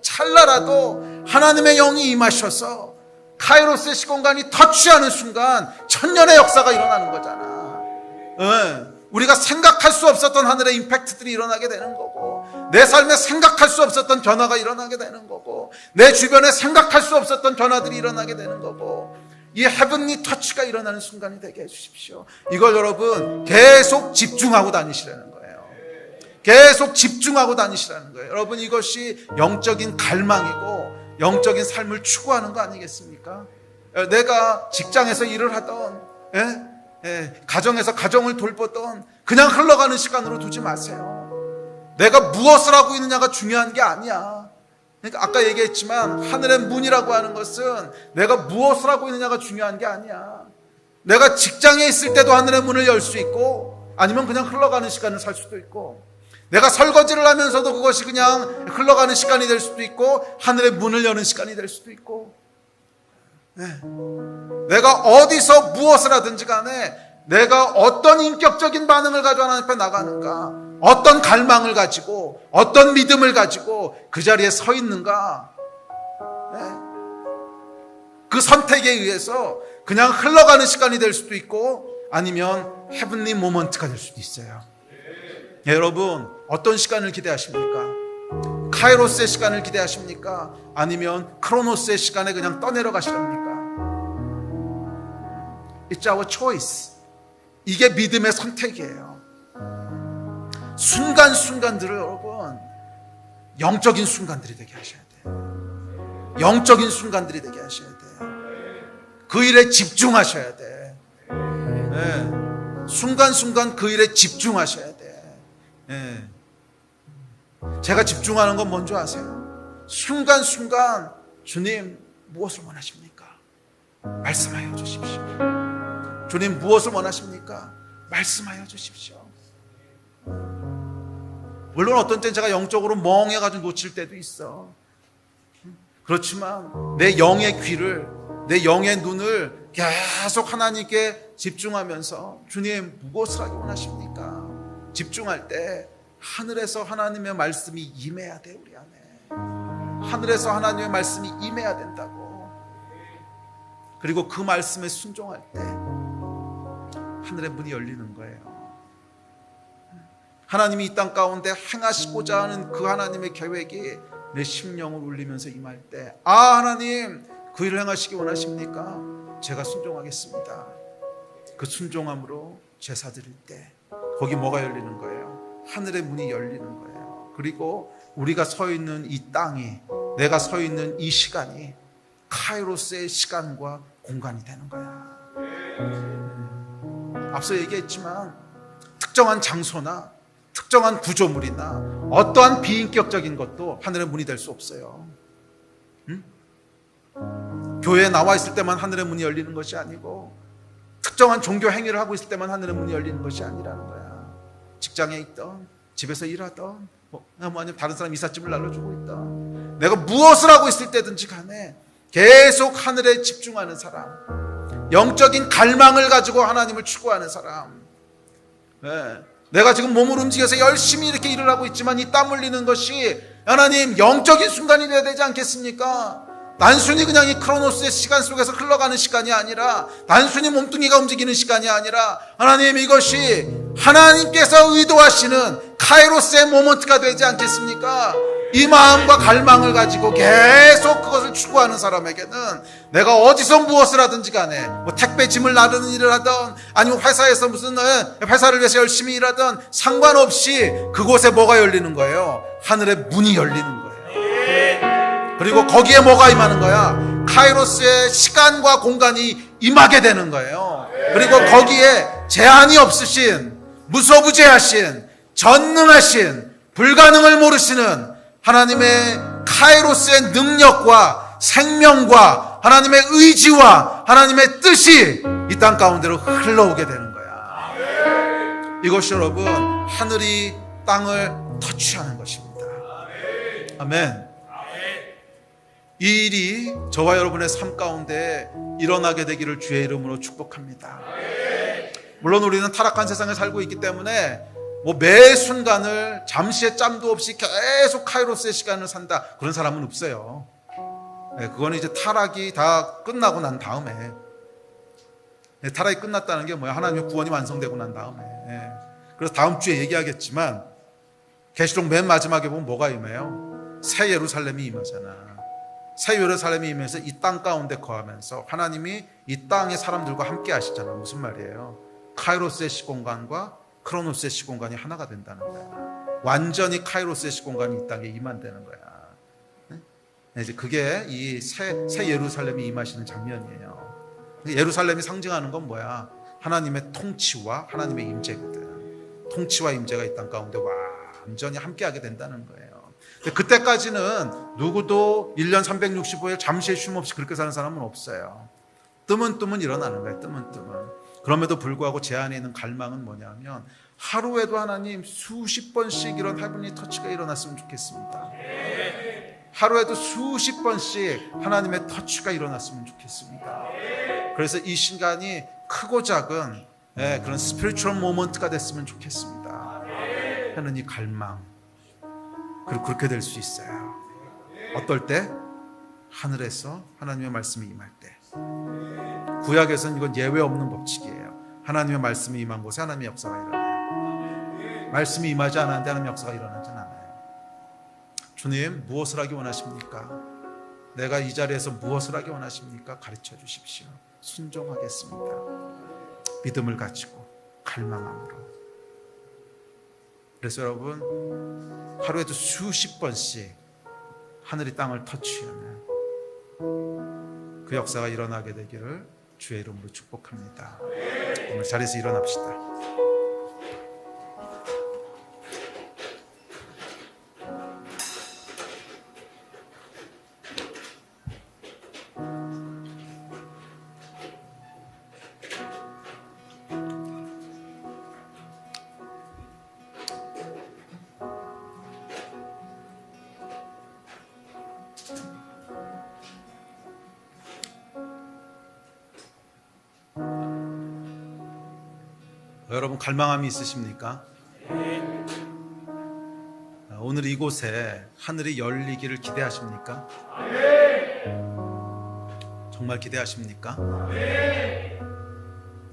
찰나라도 하나님의 영이 임하셔서 카이로스의 시공간이 터치하는 순간 천년의 역사가 일어나는 거잖아. 우리가 생각할 수 없었던 하늘의 임팩트들이 일어나게 되는 거고, 내 삶에 생각할 수 없었던 변화가 일어나게 되는 거고, 내 주변에 생각할 수 없었던 변화들이 일어나게 되는 거고, 이 헤븐리 터치가 일어나는 순간이 되게 해주십시오. 이걸 여러분 계속 집중하고 다니시라는 거예요. 계속 집중하고 다니시라는 거예요. 여러분 이것이 영적인 갈망이고 영적인 삶을 추구하는 거 아니겠습니까? 내가 직장에서 일을 하던 가정에서 가정을 돌보던 그냥 흘러가는 시간으로 두지 마세요. 내가 무엇을 하고 있느냐가 중요한 게 아니야. 그러니까 아까 얘기했지만 하늘의 문이라고 하는 것은 내가 무엇을 하고 있느냐가 중요한 게 아니야. 내가 직장에 있을 때도 하늘의 문을 열 수 있고 아니면 그냥 흘러가는 시간을 살 수도 있고, 내가 설거지를 하면서도 그것이 그냥 흘러가는 시간이 될 수도 있고 하늘의 문을 여는 시간이 될 수도 있고, 내가 어디서 무엇을 하든지 간에 내가 어떤 인격적인 반응을 가지고 하나님 앞에 나가는가, 어떤 갈망을 가지고 어떤 믿음을 가지고 그 자리에 서 있는가, 그 선택에 의해서 그냥 흘러가는 시간이 될 수도 있고 아니면 헤븐리 모먼트가 될 수도 있어요. 여러분 어떤 시간을 기대하십니까? 카이로스의 시간을 기대하십니까? 아니면 크로노스의 시간에 그냥 떠내려 가시랍니까? It's our choice. 이게 믿음의 선택이에요. 순간순간들을 여러분 영적인 순간들이 되게 하셔야 돼요. 영적인 순간들이 되게 하셔야 돼요. 그 일에 집중하셔야 돼. 순간순간 그 일에 집중하셔야 돼. 제가 집중하는 건 뭔지 아세요? 순간순간 주님 무엇을 원하십니까? 말씀하여 주십시오. 주님 무엇을 원하십니까? 말씀하여 주십시오. 물론 어떤 때는 제가 영적으로 멍해가지고 놓칠 때도 있어. 그렇지만 내 영의 귀를, 내 영의 눈을 계속 하나님께 집중하면서 주님 무엇을 하기 원하십니까? 집중할 때 하늘에서 하나님의 말씀이 임해야 돼. 우리 안에 하늘에서 하나님의 말씀이 임해야 된다고. 그리고 그 말씀에 순종할 때 하늘의 문이 열리는 거예요. 하나님이 이 땅 가운데 행하시고자 하는 그 하나님의 계획이 내 심령을 울리면서 임할 때, 하나님 그 일을 행하시기 원하십니까? 제가 순종하겠습니다. 그 순종함으로 제사 드릴 때 거기 뭐가 열리는 거예요? 하늘의 문이 열리는 거예요. 그리고 우리가 서 있는 이 땅이, 내가 서 있는 이 시간이 카이로스의 시간과 공간이 되는 거야. 앞서 얘기했지만 특정한 장소나 특정한 구조물이나 어떠한 비인격적인 것도 하늘의 문이 될 수 없어요. 교회에 나와 있을 때만 하늘의 문이 열리는 것이 아니고 특정한 종교 행위를 하고 있을 때만 하늘의 문이 열리는 것이 아니라는 거야. 직장에 있던, 집에서 일하던, 아니면 다른 사람 이삿짐을 날려주고 있던, 내가 무엇을 하고 있을 때든지 간에 계속 하늘에 집중하는 사람, 영적인 갈망을 가지고 하나님을 추구하는 사람. 내가 지금 몸을 움직여서 열심히 이렇게 일을 하고 있지만 이 땀 흘리는 것이 하나님 영적인 순간이 되어야 되지 않겠습니까? 단순히 그냥 이 크로노스의 시간 속에서 흘러가는 시간이 아니라, 단순히 몸뚱이가 움직이는 시간이 아니라, 하나님 이것이 하나님께서 의도하시는 카이로스의 모먼트가 되지 않겠습니까? 이 마음과 갈망을 가지고 계속 그것을 추구하는 사람에게는 내가 어디서 무엇을 하든지 간에, 뭐 택배 짐을 나르는 일을 하든 아니면 회사에서 무슨 회사를 위해서 열심히 일하든 상관없이 그곳에 뭐가 열리는 거예요? 하늘의 문이 열리는 거예요. 그리고 거기에 뭐가 임하는 거야? 카이로스의 시간과 공간이 임하게 되는 거예요. 그리고 거기에 제한이 없으신, 무소부재하신, 전능하신, 불가능을 모르시는 하나님의 카이로스의 능력과 생명과 하나님의 의지와 하나님의 뜻이 이 땅 가운데로 흘러오게 되는 거야. 이것이 여러분 하늘이 땅을 터치하는 것입니다. 아멘. 이 일이 저와 여러분의 삶 가운데 일어나게 되기를 주의 이름으로 축복합니다. 물론 우리는 타락한 세상에 살고 있기 때문에 매 순간을 잠시의 짬도 없이 계속 카이로스의 시간을 산다, 그런 사람은 없어요. 그거는 이제 타락이 다 끝나고 난 다음에, 타락이 끝났다는 게 뭐야? 하나님의 구원이 완성되고 난 다음에. 그래서 다음 주에 얘기하겠지만 계시록 맨 마지막에 보면 뭐가 임해요? 새 예루살렘이 임하잖아. 새 예루살렘이 임해서 이 땅 가운데 거하면서 하나님이 이 땅의 사람들과 함께 하시잖아. 무슨 말이에요? 카이로스의 시공간과 크로노스의 시공간이 하나가 된다는 거야. 완전히 카이로스의 시공간이 이 땅에 임한다는 거야. 이제 그게 이 새 예루살렘이 임하시는 장면이에요. 예루살렘이 상징하는 건 뭐야? 하나님의 통치와 하나님의 임재거든. 통치와 임재가 이 땅 가운데 완전히 함께하게 된다는 거예요. 그때까지는 누구도 1년 365일 잠시의 쉼 없이 그렇게 사는 사람은 없어요. 뜨문뜨문 일어나는 거예요. 뜨문뜨문. 그럼에도 불구하고 제 안에 있는 갈망은 뭐냐면 하루에도 하나님 수십 번씩 이런 헤븐리 터치가 일어났으면 좋겠습니다. 하루에도 수십 번씩 하나님의 터치가 일어났으면 좋겠습니다. 그래서 이 시간이 크고 작은 그런 스피리추얼 모먼트가 됐으면 좋겠습니다 하는 이 갈망. 그리고 그렇게 될 수 있어요. 어떨 때? 하늘에서 하나님의 말씀이 임할 때. 구약에서는 이건 예외 없는 법칙이에요. 하나님의 말씀이 임한 곳에 하나님의 역사가 일어나요. 말씀이 임하지 않았는데 하나님의 역사가 일어나지 않아요. 주님, 무엇을 하기 원하십니까? 내가 이 자리에서 무엇을 하기 원하십니까? 가르쳐 주십시오. 순종하겠습니다. 믿음을 가지고 갈망함으로. 그래서 여러분, 하루에도 수십 번씩 하늘이 땅을 터치하는 그 역사가 일어나게 되기를 주의 이름으로 축복합니다. 오늘 자리에서 일어납시다. 여러분 갈망함이 있으십니까? 오늘 이곳에 하늘이 열리기를 기대하십니까? 정말 기대하십니까?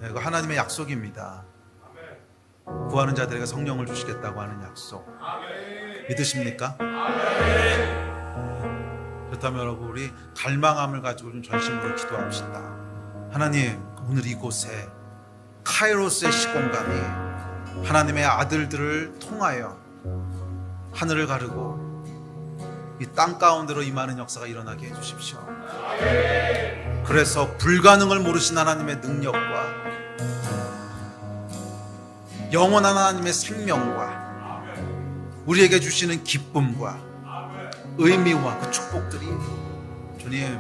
이거 하나님의 약속입니다. 구하는 자들에게 성령을 주시겠다고 하는 약속. 믿으십니까? 그렇다면 여러분 우리 갈망함을 가지고 좀 전심으로 기도합시다. 하나님, 오늘 이곳에 카이로스의 시공간이 하나님의 아들들을 통하여 하늘을 가르고 이 땅 가운데로 임하는 역사가 일어나게 해주십시오. 그래서 불가능을 모르신 하나님의 능력과 영원한 하나님의 생명과 우리에게 주시는 기쁨과 의미와 그 축복들이 주님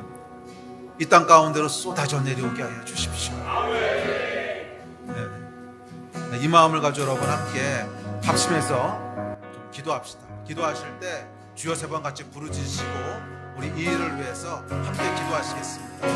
이 땅 가운데로 쏟아져 내려오게 하여 주십시오. 이 마음을 가지고 여러분 함께 합심해서 좀 기도합시다. 기도하실 때 주여 세 번 같이 부르짖으시고 우리 이 일을 위해서 함께 기도하시겠습니다.